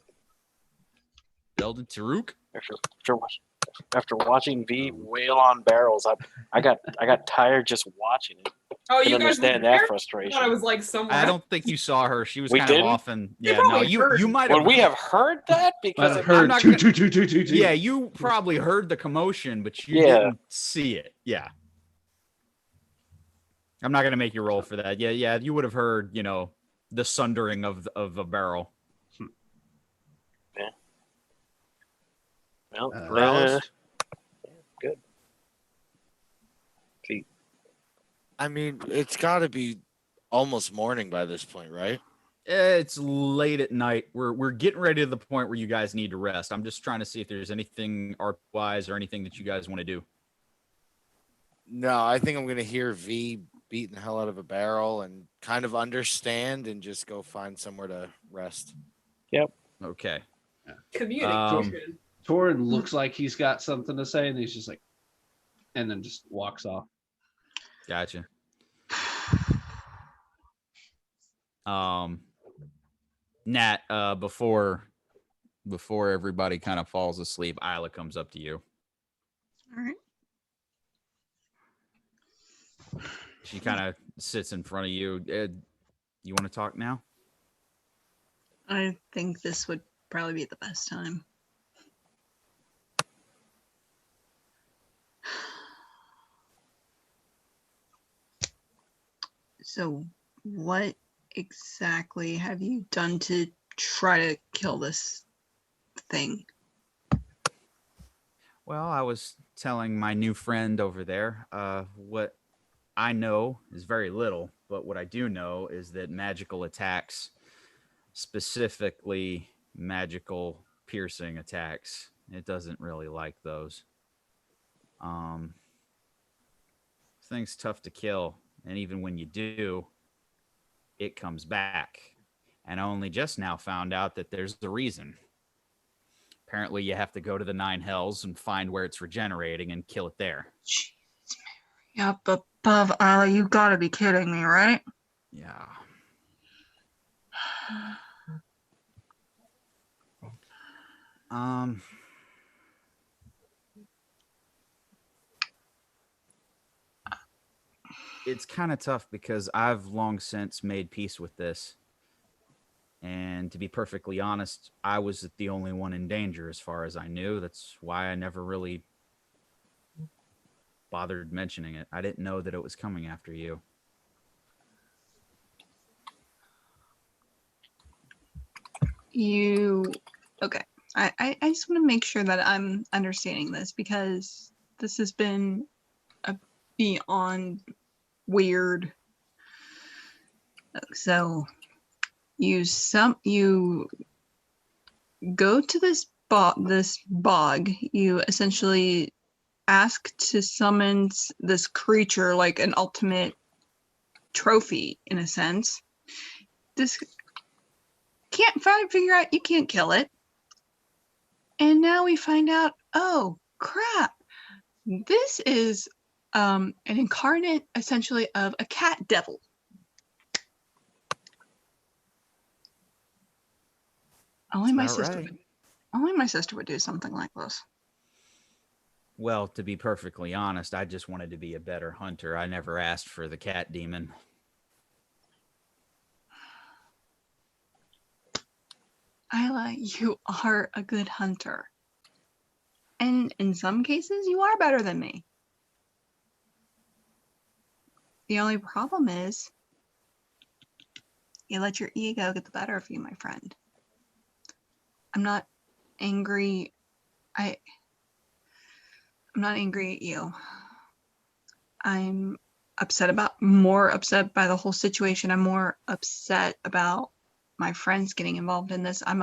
Beldan, Tarook? After watching V wail on barrels, I got tired just watching it. Oh, Can you guys understand were that there? frustration. I thought I was like somewhere. I don't think you saw her. She was We kind of didn't? off, and You yeah, no, probably heard. you might have. Would we have heard that? Because I heard not two, gonna- two, two, two, two. Yeah, you probably heard the commotion, but you Yeah. didn't see it. Yeah. I'm not gonna make you roll for that. Yeah, you would have heard, the sundering of a barrel. Well, Corallos? good. See, I mean, it's got to be almost morning by this point, right? It's late at night. We're getting ready to the point where you guys need to rest. I'm just trying to see if there's anything art-wise or anything that you guys want to do. No, I think I'm gonna hear V beating the hell out of a barrel and kind of understand and just go find somewhere to rest. Okay. Communication. Torrin looks like he's got something to say, and he's just like, and then just walks off. Gotcha. Nat, before everybody kind of falls asleep, Isla comes up to you. All right. She kind of sits in front of you. You want to talk now? I think this would probably be the best time. So, what exactly have you done to try to kill this thing? Well, I was telling my new friend over there, what I know is very little, but what I do know is that magical attacks, specifically magical piercing attacks, it doesn't really like those. Thing's tough to kill, and even when you do, it comes back. And I only just now found out that there's a reason. Apparently, you have to go to the 9 hells and find where it's regenerating and kill it there. Jesus, Mary. Up above, Isla, you gotta be kidding me, right? Yeah. It's kind of tough because I've long since made peace with this. And to be perfectly honest, I was the only one in danger as far as I knew. That's why I never really bothered mentioning it. I didn't know that it was coming after you. Okay. I just want to make sure that I'm understanding this, because this has been a beyond weird. So you go to this bog. You essentially ask to summon this creature, like an ultimate trophy in a sense. This can't figure out, you can't kill it. And now we find out, oh crap, this is an incarnate essentially of a cat devil. Only my sister would do something like this. Well, to be perfectly honest, I just wanted to be a better hunter. I never asked for the cat demon. Isla, you are a good hunter. And in some cases, you are better than me. The only problem is you let your ego get the better of you, my friend. I'm not angry. I'm not angry at you. I'm more upset by the whole situation. I'm more upset about my friends getting involved in this. I'm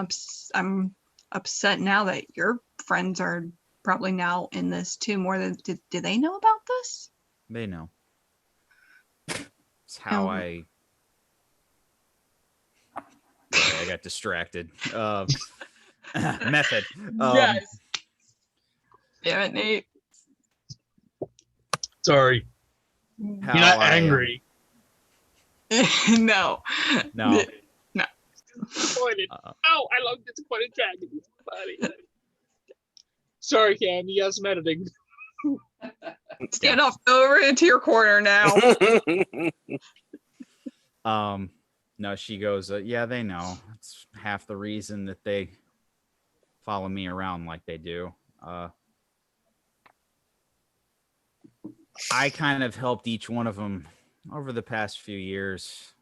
upset now that your friends are probably now in this too more than do they know about this? They know. It's how I got distracted. Method. Yes. Damn it, Nate. Sorry. How You're not I, angry. No. No. Disappointed. Oh, I love disappointed dragons. Buddy. Sorry, Cam. You got some editing. Stand off over into your corner now. No, she goes, yeah, they know. It's half the reason that they follow me around like they do. I kind of helped each one of them over the past few years.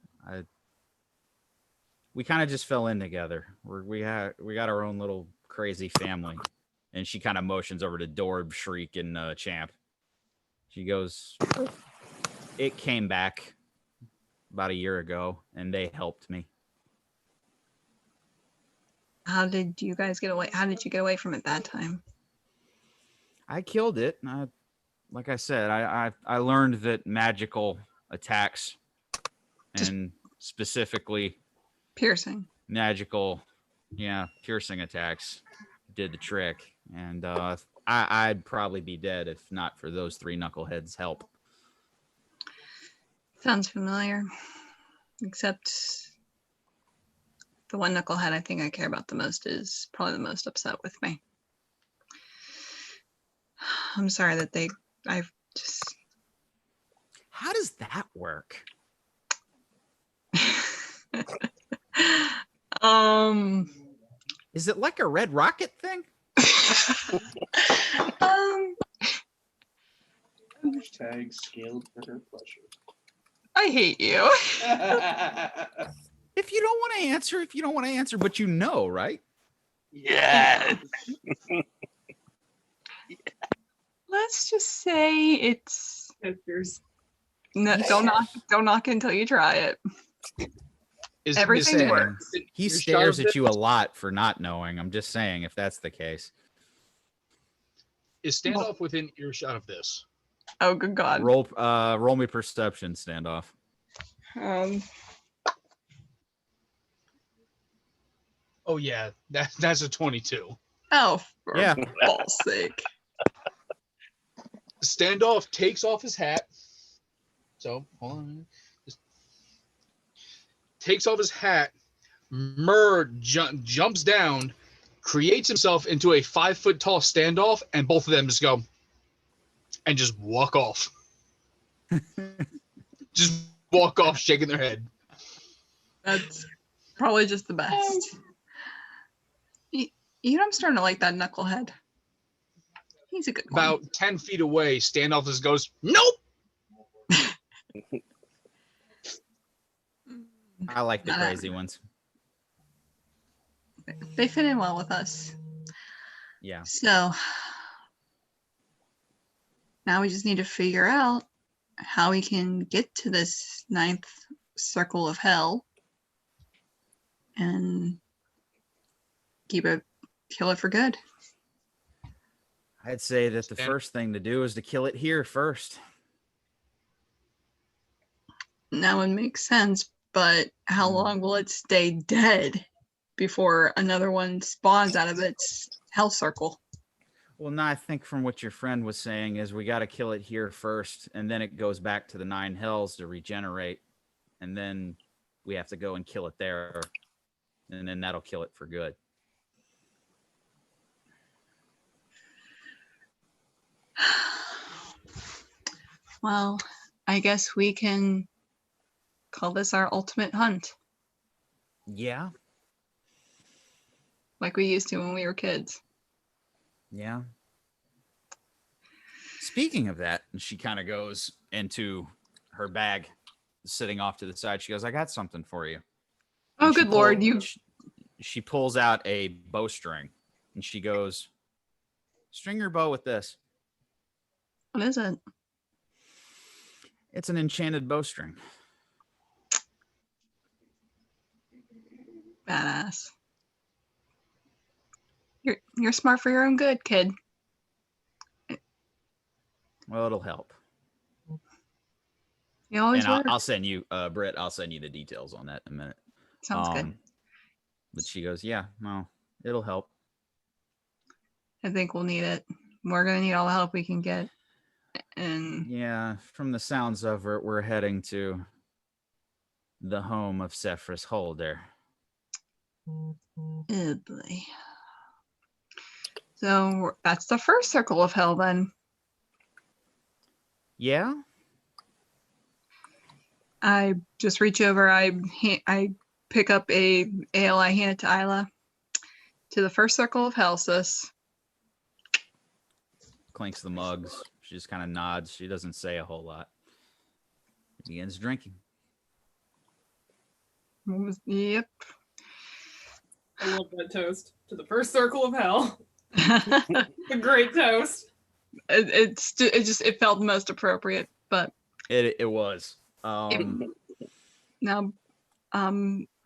We kind of just fell in together. We got our own little crazy family. And she kind of motions over to Dorb, Shriek, and Champ. She goes, it came back about a year ago, and they helped me. How did you guys get away? How did you get away from it that time? I killed it. Like I said, I learned that magical attacks, and specifically piercing attacks did the trick. And I'd probably be dead if not for those three knuckleheads' help. Sounds familiar. Except the one knucklehead I think I care about the most is probably the most upset with me. I'm sorry that I've just... How does that work? Is it like a red rocket thing? Hashtag scaled for her pleasure. I hate you. If you don't want to answer, but you know, right? Yes. Let's just say it's no, don't knock it until you try it. Everything works. He stares at you a lot for not knowing. I'm just saying, if that's the case. Is standoff within earshot of this? Oh, good God. Roll me perception, standoff. Oh yeah, that's a 22. Oh, for yeah. balls sake. Standoff takes off his hat. So hold on. Just takes off his hat. Jumps down, creates himself into a 5-foot tall standoff, and both of them just go and just walk off. Just walk off, shaking their head. That's probably just the best. You know, I'm starting to like that knucklehead. He's a good one. About 10 feet away, standoff just goes, nope. I like the crazy ones. They fit in well with us. Yeah. So now we just need to figure out how we can get to this 9th circle of hell and kill it for good. I'd say that the first thing to do is to kill it here first. That would make sense, but how long will it stay dead before another one spawns out of its hell circle? Well, no, I think from what your friend was saying is we got to kill it here first, and then it goes back to the 9 hells to regenerate, and then we have to go and kill it there, and then that'll kill it for good. Well, I guess we can call this our ultimate hunt. Yeah. Like we used to when we were kids. Yeah. Speaking of that, she kind of goes into her bag, sitting off to the side. She goes, I got something for you. Oh, And good Lord. She pulls out a bowstring, and she goes, string your bow with this. What is it? It's an enchanted bowstring. Badass. You're smart for your own good, kid. Well, it'll help. You always And were. I'll send you, Britt. I'll send you the details on that in a minute. Sounds good. But she goes, yeah, no, it'll help. I think we'll need it. We're gonna need all the help we can get. And Yeah, from the sounds of it, we're heading to the home of Sephris Holder. oh boy. So that's the first circle of hell then. Yeah. I just reach over. I pick up a ale. I hand it to Isla. To the first circle of hell, sis. Clinks the mugs. She just kind of nods. She doesn't say a whole lot. Begins drinking. Yep. I love that toast. To the first circle of hell. A great toast. It felt most appropriate, but It was. now,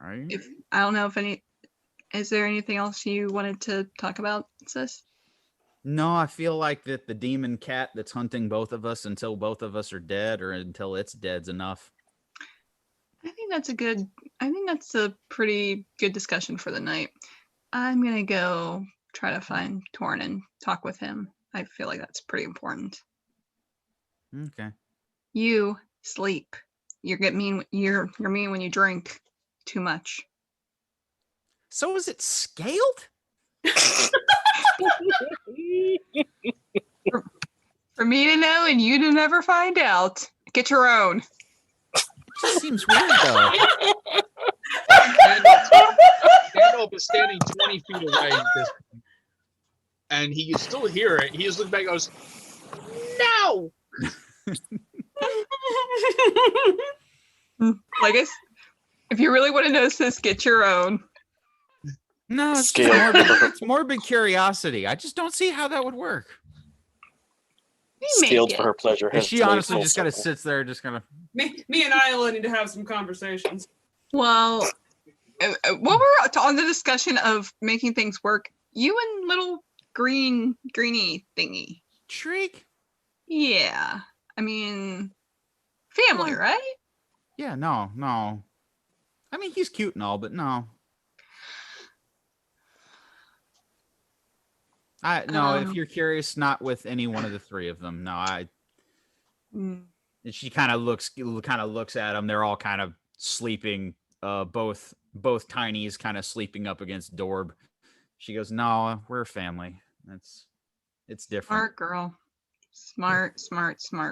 Right. if I don't know if is there anything else you wanted to talk about, sis? No, I feel like that the demon cat that's hunting both of us until both of us are dead, or until it's dead's enough. I think that's a pretty good discussion for the night. I'm gonna go try to find Torrin and talk with him. I feel like that's pretty important. Okay. You sleep. You're mean when you drink too much. So is it scaled? For me to know and you to never find out. Get your own. Just seems weird though. Gandalf is standing 20 feet away at this point, and he can still hear it. He just looks back and goes, "No!" Like if you really want to know, sis, get your own. No, it's Scale. it's morbid curiosity. I just don't see how that would work. Scaled for her pleasure. And has she made honestly full just kind of circle. sits there, just kind of. Me and Isla need to have some conversations. Well, while we're on the discussion of making things work, you and little greeny thingy. Shriek? Yeah. I mean, family, right? Yeah, no. I mean, he's cute and all, but no. If you're curious, not with any one of the three of them. No, And she kind of looks at them. They're all kind of sleeping. Both tinies kind of sleeping up against Dorb. She goes, "No, we're a family. It's different." Smart girl. Smart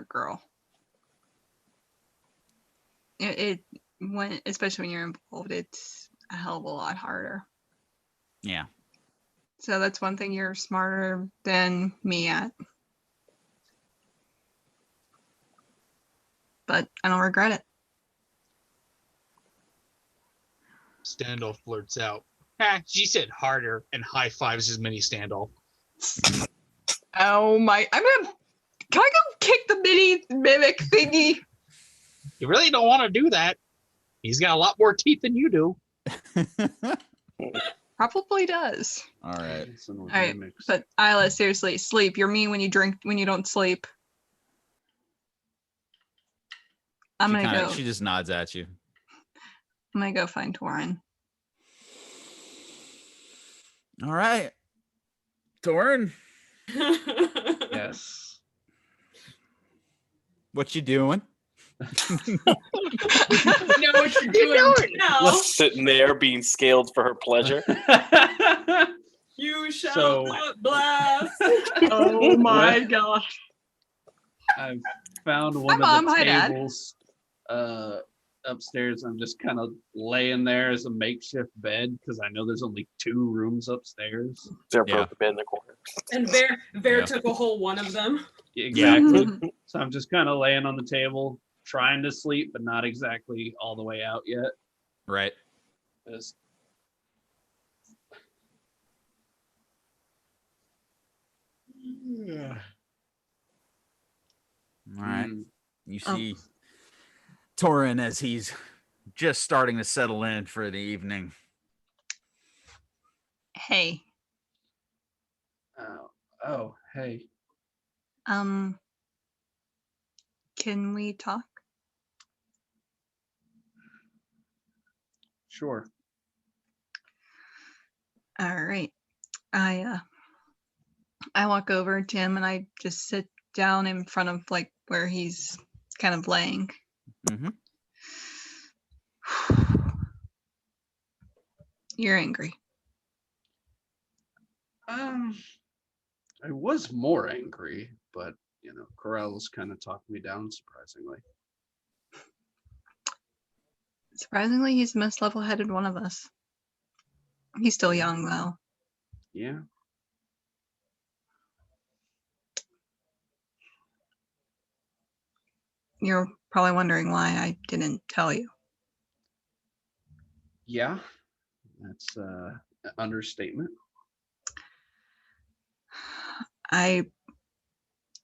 girl. Especially when you're involved, it's a hell of a lot harder. Yeah. So that's one thing you're smarter than me at. But I don't regret it. Standoff blurts out, she said harder, and high fives his mini Standoff. Oh my! Can I go kick the mini mimic thingy? You really don't want to do that. He's got a lot more teeth than you do. Probably does. All right. All right, but Isla, seriously, sleep. You're mean when you drink, when you don't sleep. I'm gonna go. She just nods at you. I'm gonna go find Torrin. All right. Torrin, Yes. what you doing? You know what you're doing now. Sitting there being scaled for her pleasure. You shall So- not blast. Oh my gosh! I've found one Mom. of Hi, the Dad. tables upstairs. I'm just kind of laying there as a makeshift bed because I know there's only 2 rooms upstairs. They're Yeah. broken bed in the corner. And Vare Yeah. took a whole one of them. Exactly. So I'm just kind of laying on the table, trying to sleep, but not exactly all the way out yet. Right. Just- All right. Mm. You see Torrin as he's just starting to settle in for the evening. Hey, Oh, hey. Can we talk? Sure. All right. I walk over to him and I just sit down in front of like where he's kind of laying. Mm-hmm. You're angry. I was more angry, but Corallos kind of talked me down surprisingly. Surprisingly, he's the most level-headed one of us. He's still young though. Yeah. You're probably wondering why I didn't tell you. Yeah. That's an understatement. I'm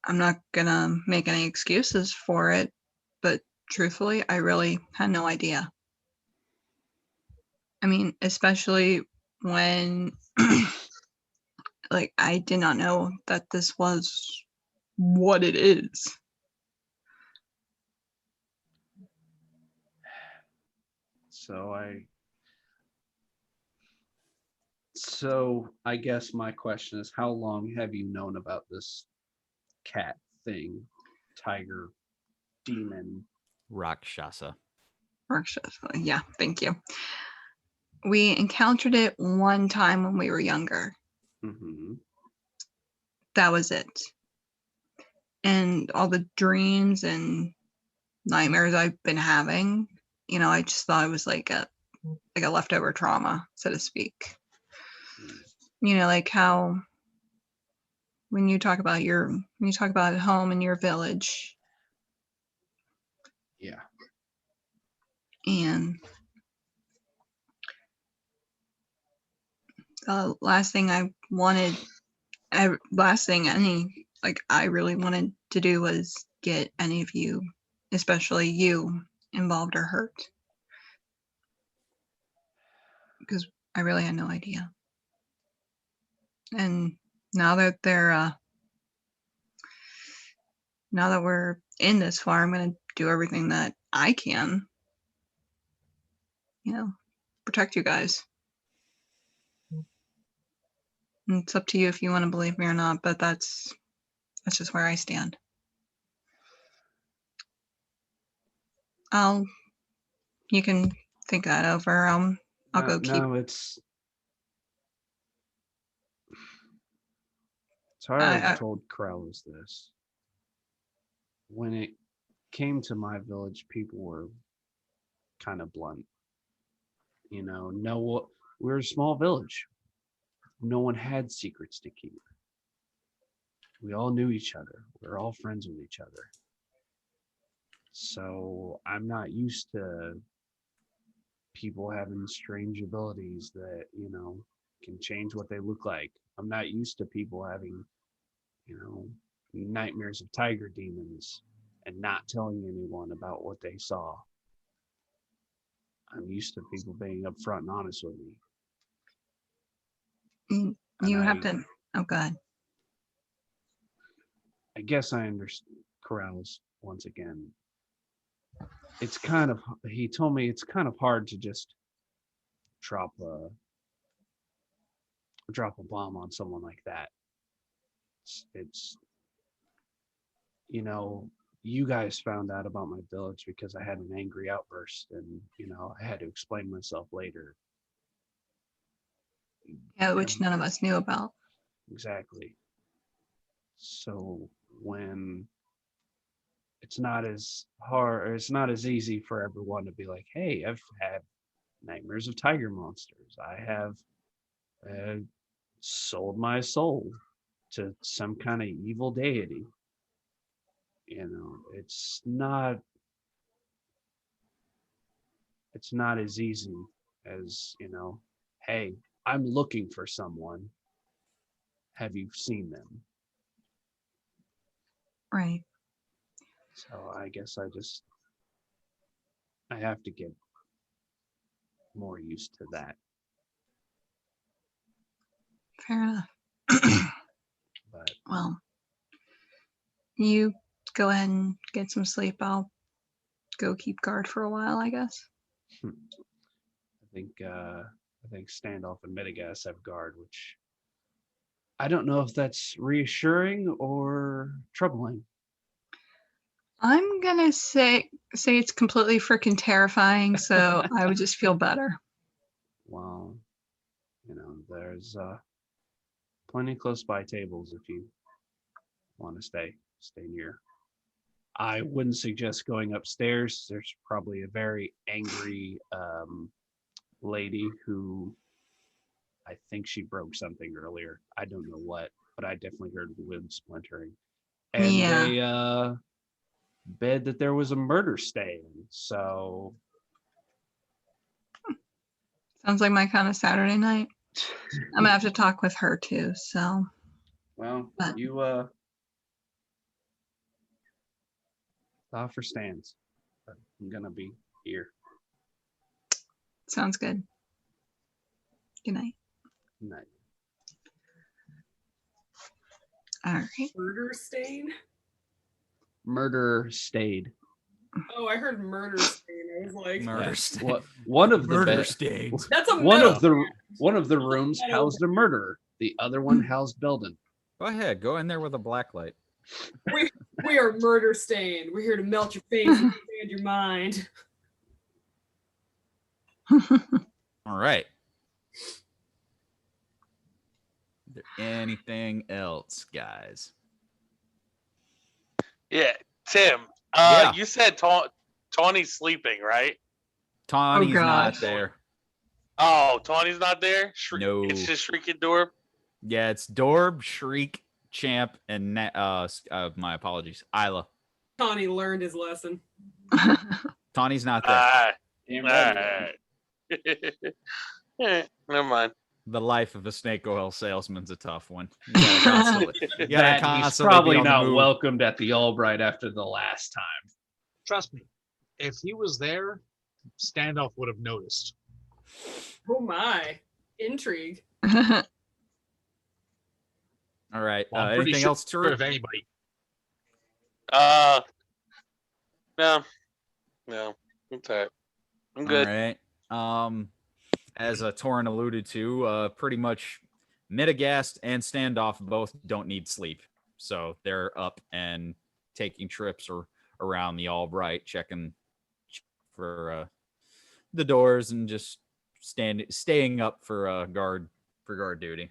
not gonna make any excuses for it, but truthfully, I really had no idea. I mean, especially when like I did not know that this was what it is. So I guess my question is, how long have you known about this cat thing, tiger, demon? Rakshasa. Yeah, thank you. We encountered it one time when we were younger. Mm-hmm. That was it. And all the dreams and nightmares I've been having, I just thought it was like a leftover trauma, so to speak. Like how when you talk about home and your village. Yeah. And the last thing I really wanted to do was get any of you, especially you, involved or hurt. Because I really had no idea. And now that we're in this far, I'm going to do everything that I can, protect you guys. And it's up to you if you want to believe me or not, but that's just where I stand. You can think that over. I'll go keep. No, it's hard. I told Corallos this. When it came to my village, people were kind of blunt. We're a small village. No one had secrets to keep. We all knew each other. We're all friends with each other. So I'm not used to people having strange abilities that, can change what they look like. I'm not used to people having, nightmares of tiger demons and not telling anyone about what they saw. I'm used to people being upfront and honest with me. You have to. Oh, God. I guess I understand Corrales once again. He told me it's kind of hard to just drop a bomb on someone like that. It's you guys found out about my village because I had an angry outburst and, I had to explain myself later. Yeah, which none of us knew about. Exactly. So when it's not as hard, or it's not as easy for everyone to be like, hey, I've had nightmares of tiger monsters. I have sold my soul to some kind of evil deity. It's not as easy as, hey, I'm looking for someone. Have you seen them? Right. So I guess I have to get more used to that. Fair enough. But well, you go ahead and get some sleep. I'll go keep guard for a while, I guess. I think Standoff and Metagas have guard, which I don't know if that's reassuring or troubling. I'm gonna say it's completely freaking terrifying, so I would just feel better. Well, there's plenty close by tables if you want to stay near. I wouldn't suggest going upstairs. There's probably a very angry lady who I think she broke something earlier. I don't know what, but I definitely heard wood splintering. And Yeah. they bed that there was a murder stain. So Sounds like my kind of Saturday night. I'm gonna have to talk with her too, so. well, But- you offer stands. But I'm gonna be here. Sounds good. Good night. Night. All right. Murder stain? Murder stayed. Oh, I heard murder stain. I was like, Murder Yeah. stain. One of the Murder bed- stains. that's a one metal of the rooms Metal. housed a murderer. The other one housed Beldan. Go ahead. Go in there with a black light. We are murder stained. We're here to melt your face and expand your mind. All right. Is there anything else, guys? Yeah, Tim. Yeah. You said Tawny's sleeping, right? Tawny's not gosh. there. Oh, Tawny's not there. No. It's just Shrieking Door. Yeah, it's Dorb, Shriek, Champ, and my apologies, Isla. Tawny learned his lesson. Tawny's not there. Ah, Damn all right. right. Never mind. The life of a snake oil salesman's a tough one. You gotta constantly, you gotta That he's constantly probably be on the not move. welcomed at the Albright after the last time. Trust me, if he was there, Standoff would have noticed. Oh my. Intrigue. All right. Well, I'm pretty Anything sure else, Tarook? if anybody. No. It's all right. I'm good. All right. As Torrin alluded to, pretty much Midagast and Standoff both don't need sleep, so they're up and taking trips around the Albright, checking for the doors and just staying up for guard duty.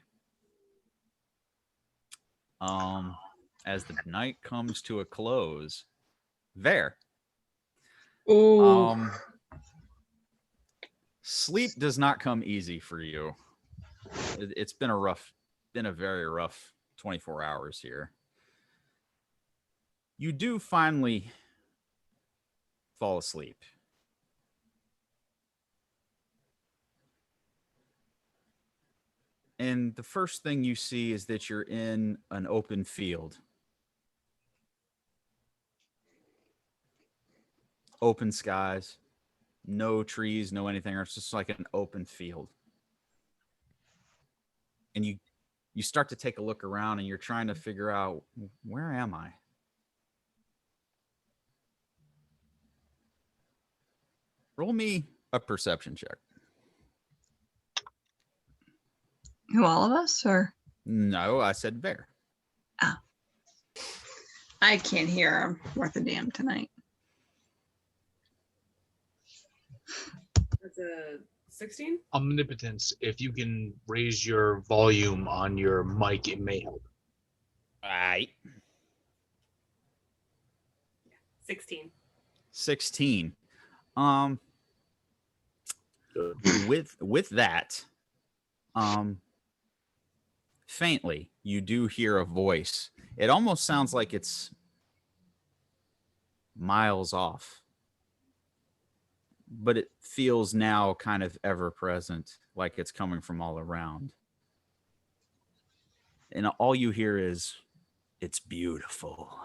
As the night comes to a close, Vare. Oh. Sleep does not come easy for you. It's been a very rough 24 hours here. You do finally fall asleep. And the first thing you see is that you're in an open field. Open skies, no trees, no anything. It's just like an open field. And you start to take a look around and you're trying to figure out, where am I? Roll me a perception check. Who, all of us, or? No, I said Vare. I can't hear him worth a damn tonight. That's a 16? Omnipotence, if you can raise your volume on your mic, it may help. All right. 16. 16. With that, faintly, you do hear a voice. It almost sounds like it's miles off, but it feels now kind of ever present, like it's coming from all around. And all you hear is, "It's beautiful."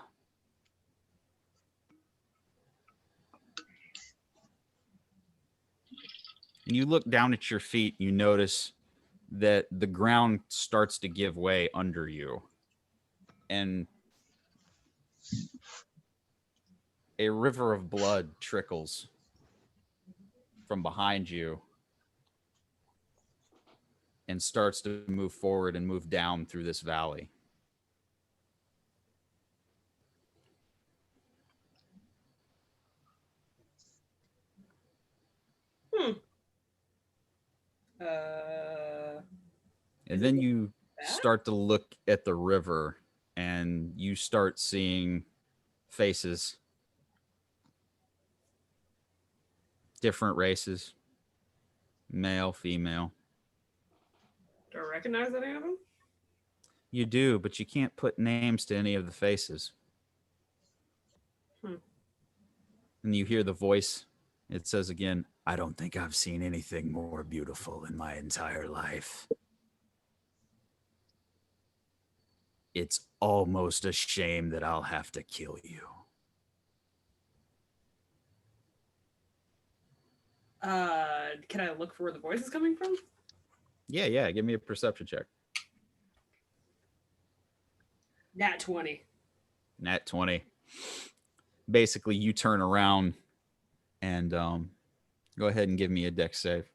And you look down at your feet, you notice that the ground starts to give way under you. And a river of blood trickles from behind you and starts to move forward and move down through this valley. And then you start to look at the river and you start seeing faces, different races, male, female. Do I recognize any of them? You do, but you can't put names to any of the faces. And you hear the voice. It says again, I don't think I've seen anything more beautiful in my entire life. It's almost a shame that I'll have to kill you. Can I look for where the voice is coming from? Yeah. Give me a perception check. Nat 20. Nat 20. Basically, you turn around and go ahead and give me a dex save.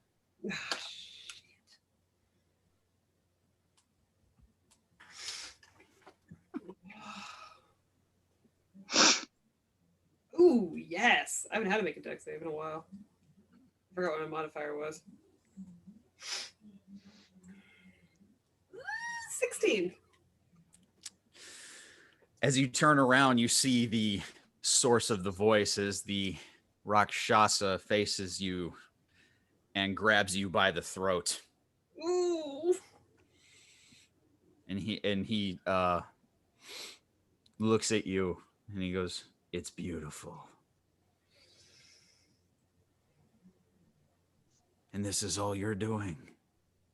Ooh, yes. I haven't had to make a dex save in a while. I forgot what my modifier was. 16. As you turn around, you see the source of the voice as the Rakshasa faces you and grabs you by the throat. Ooh. And he looks at you and he goes, "It's beautiful. And this is all you're doing."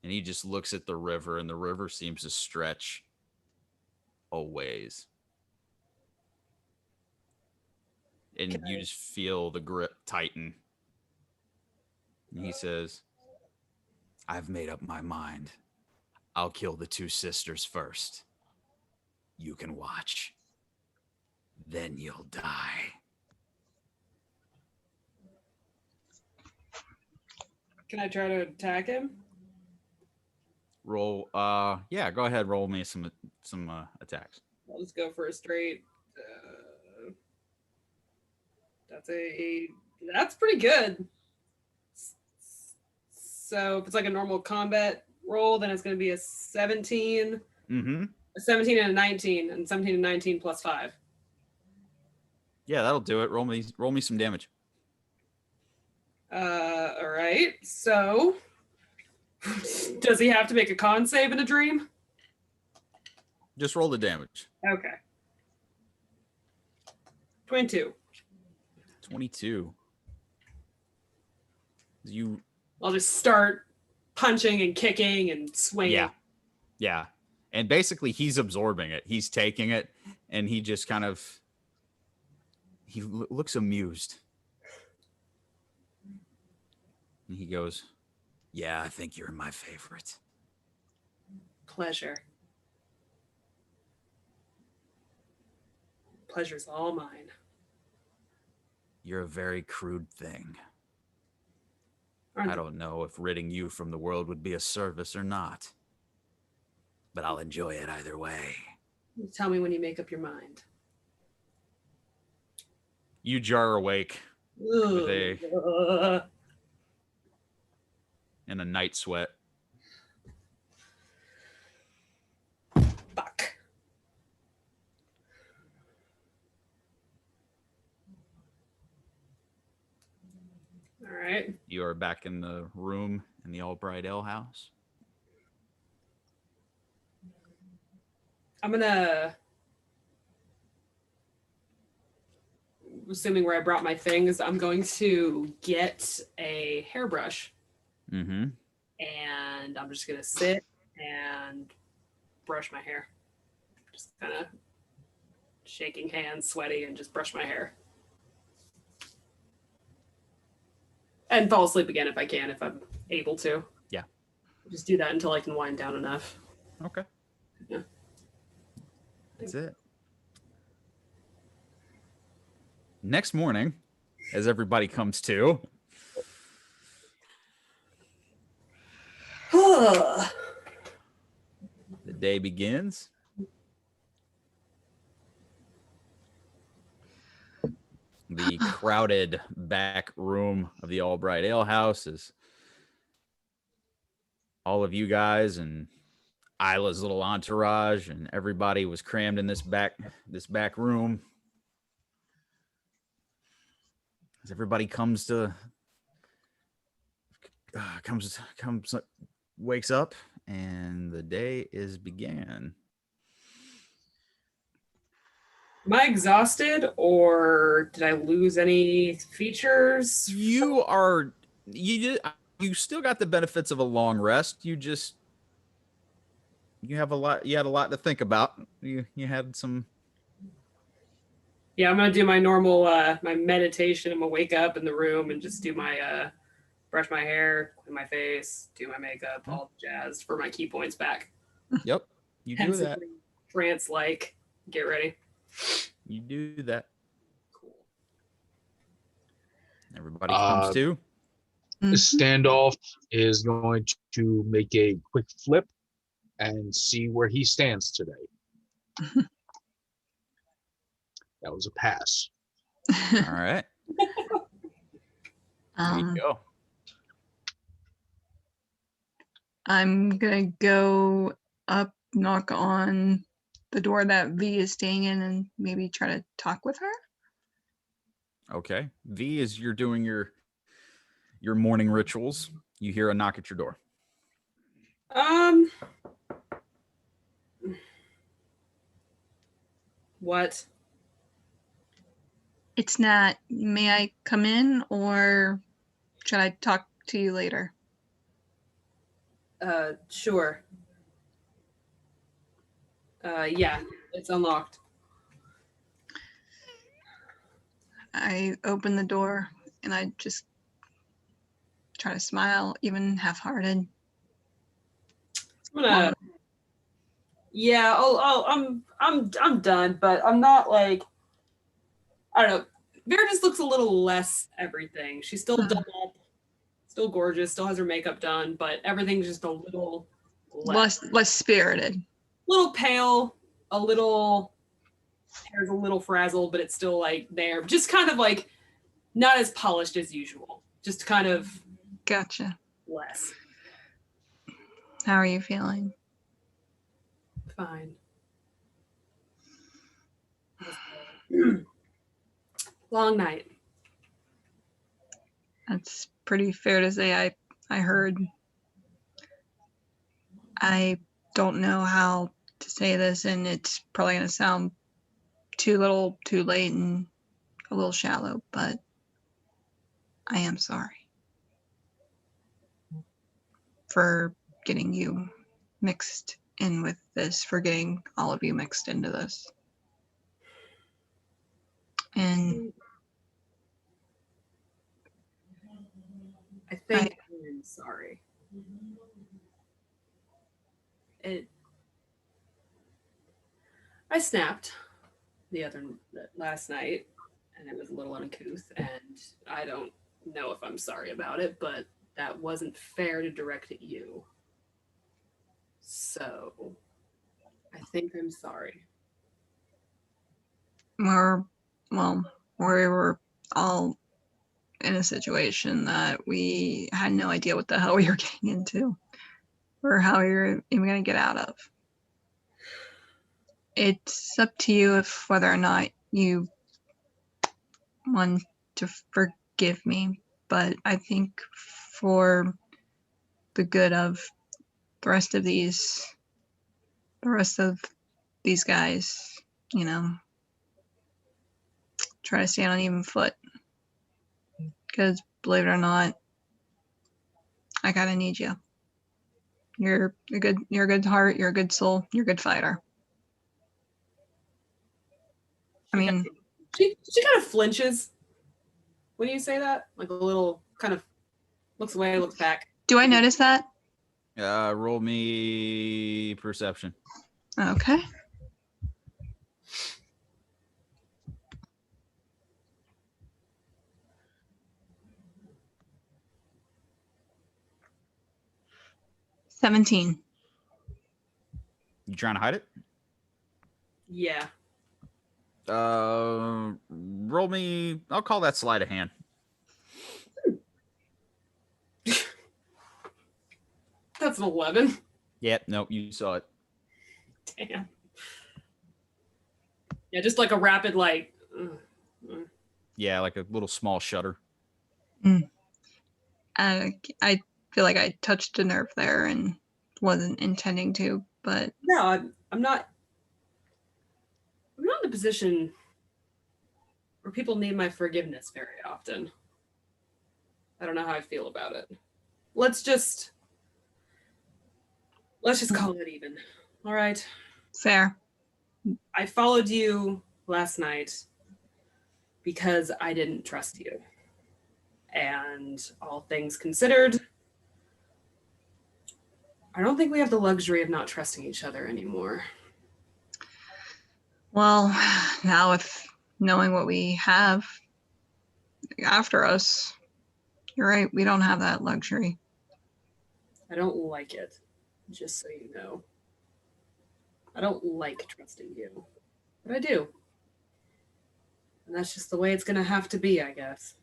And he just looks at the river, and the river seems to stretch a ways. And you just feel the grip tighten. And he says, "I've made up my mind. I'll kill the two sisters first. You can watch. Then you'll die." Can I try to attack him? Roll, yeah, go ahead, roll me some attacks. I'll just go for a straight. That's pretty good. So if it's like a normal combat roll, then it's going to be a 17, a 17 and a 19, and 17 and 19 plus 5. Yeah, that'll do it. Roll me some damage. All right. So does he have to make a con save in a dream? Just roll the damage. Okay. 22. 22. I'll just start punching and kicking and swinging. Yeah. And basically he's absorbing it. He's taking it, and he just kind of, he looks amused. And he goes, "Yeah, I think you're my favorite." Pleasure. Pleasure's all mine. You're a very crude thing. Aren't I don't know if ridding you from the world would be a service or not, but I'll enjoy it either way. you tell me when you make up your mind. You jar awake with in a night sweat. Fuck. All right. You are back in the room in the Albright Ale House. I'm gonna, assuming where I brought my things, I'm going to get a hairbrush. Mm-hmm. And I'm just gonna sit and brush my hair. Just kind of shaking hands, sweaty, and just brush my hair. And fall asleep again if I can, if I'm able to. Yeah. Just do that until I can wind down enough. Okay. Yeah. That's it. next morning, as everybody comes to, the day begins. The crowded back room of the Albright Ale House is all of you guys and Isla's little entourage, and everybody was crammed in this back room. As everybody comes, wakes up, and the day is began. Am I exhausted, or did I lose any features? You still got the benefits of a long rest. You had a lot to think about. You had some. Yeah, I'm gonna do my normal my meditation. I'm gonna wake up in the room and just do my brush my hair, clean my face, do my makeup, all the jazz for my key points back. Yep, you do that. Trance like, get ready. You do that. Cool. Everybody comes to. The standoff is going to make a quick flip and see where he stands today. That was a pass. All right. There you go. I'm gonna go up, knock on the door that V is staying in, and maybe try to talk with her. Okay. V, as you're doing your morning rituals, you hear a knock at your door. What? It's not, may I come in, or should I talk to you later? Sure. Yeah, it's unlocked. I open the door and I just try to smile, even half-hearted. Yeah, I'm done, but I'm not like, I don't know. Vare just looks a little less everything. She's still done up, still gorgeous, still has her makeup done, but everything's just a little less spirited. Little pale, a little hair's a little frazzled, but it's still like there. Just kind of like not as polished as usual. Just kind of Gotcha. less. How are you feeling? Fine. Long night. That's pretty fair to say. I heard. I don't know how to say this, and it's probably going to sound too little, too late, and a little shallow, but I am sorry for getting you mixed in with this, for getting all of you mixed into this. And I think I'm sorry. I snapped last night, and it was a little uncouth, and I don't know if I'm sorry about it, but that wasn't fair to direct at you. So I think I'm sorry. we were all in a situation that we had no idea what the hell we were getting into or how we were even going to get out of. It's up to you if whether or not you want to forgive me, but I think for the good of the rest of these guys, you know, try to stand on even foot. Because believe it or not, I kind of need you. You're a good heart. You're a good soul. You're a good fighter. I mean, she kind of flinches when you say that, like a little kind of looks away, looks back. Do I notice that? Roll me perception. Okay. 17. You trying to hide it? Yeah. Roll me. I'll call that sleight of hand. That's an 11. Yep. Nope. You saw it. Damn. Yeah, just like a rapid Yeah, like a little small shudder. I feel like I touched a nerve there and wasn't intending to, but No, I'm not in a position where people need my forgiveness very often. I don't know how I feel about it. Let's just call it even. All right. fair. I followed you last night because I didn't trust you. And all things considered, I don't think we have the luxury of not trusting each other anymore. Well, now with knowing what we have after us, you're right, we don't have that luxury. I don't like it, just so you know. I don't like trusting you, but I do. And that's just the way it's going to have to be, I guess.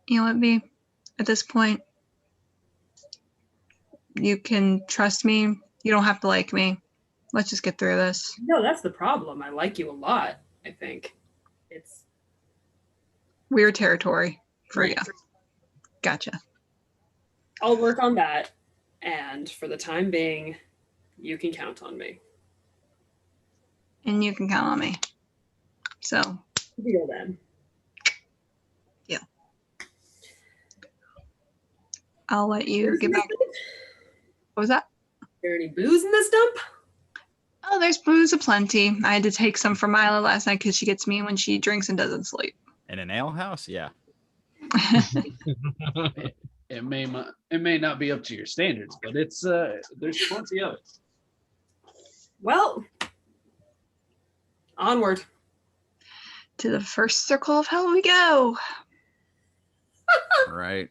You know what, B? At this point, you can trust me. You don't have to like me. Let's just get through this. No, that's the problem. I like you a lot, I think. It's Weird territory for you. Gotcha. I'll work on that. And for the time being, you can count on me. And you can count on me. So, Deal then. yeah. I'll let you get back. What was that? Is there any booze in this dump? Oh, there's booze aplenty. I had to take some for Mila last night because she gets me when she drinks and doesn't sleep. In an ale house? Yeah. It may not be up to your standards, but it's there's plenty of it. Well, onward. To the first circle of hell we go. Right.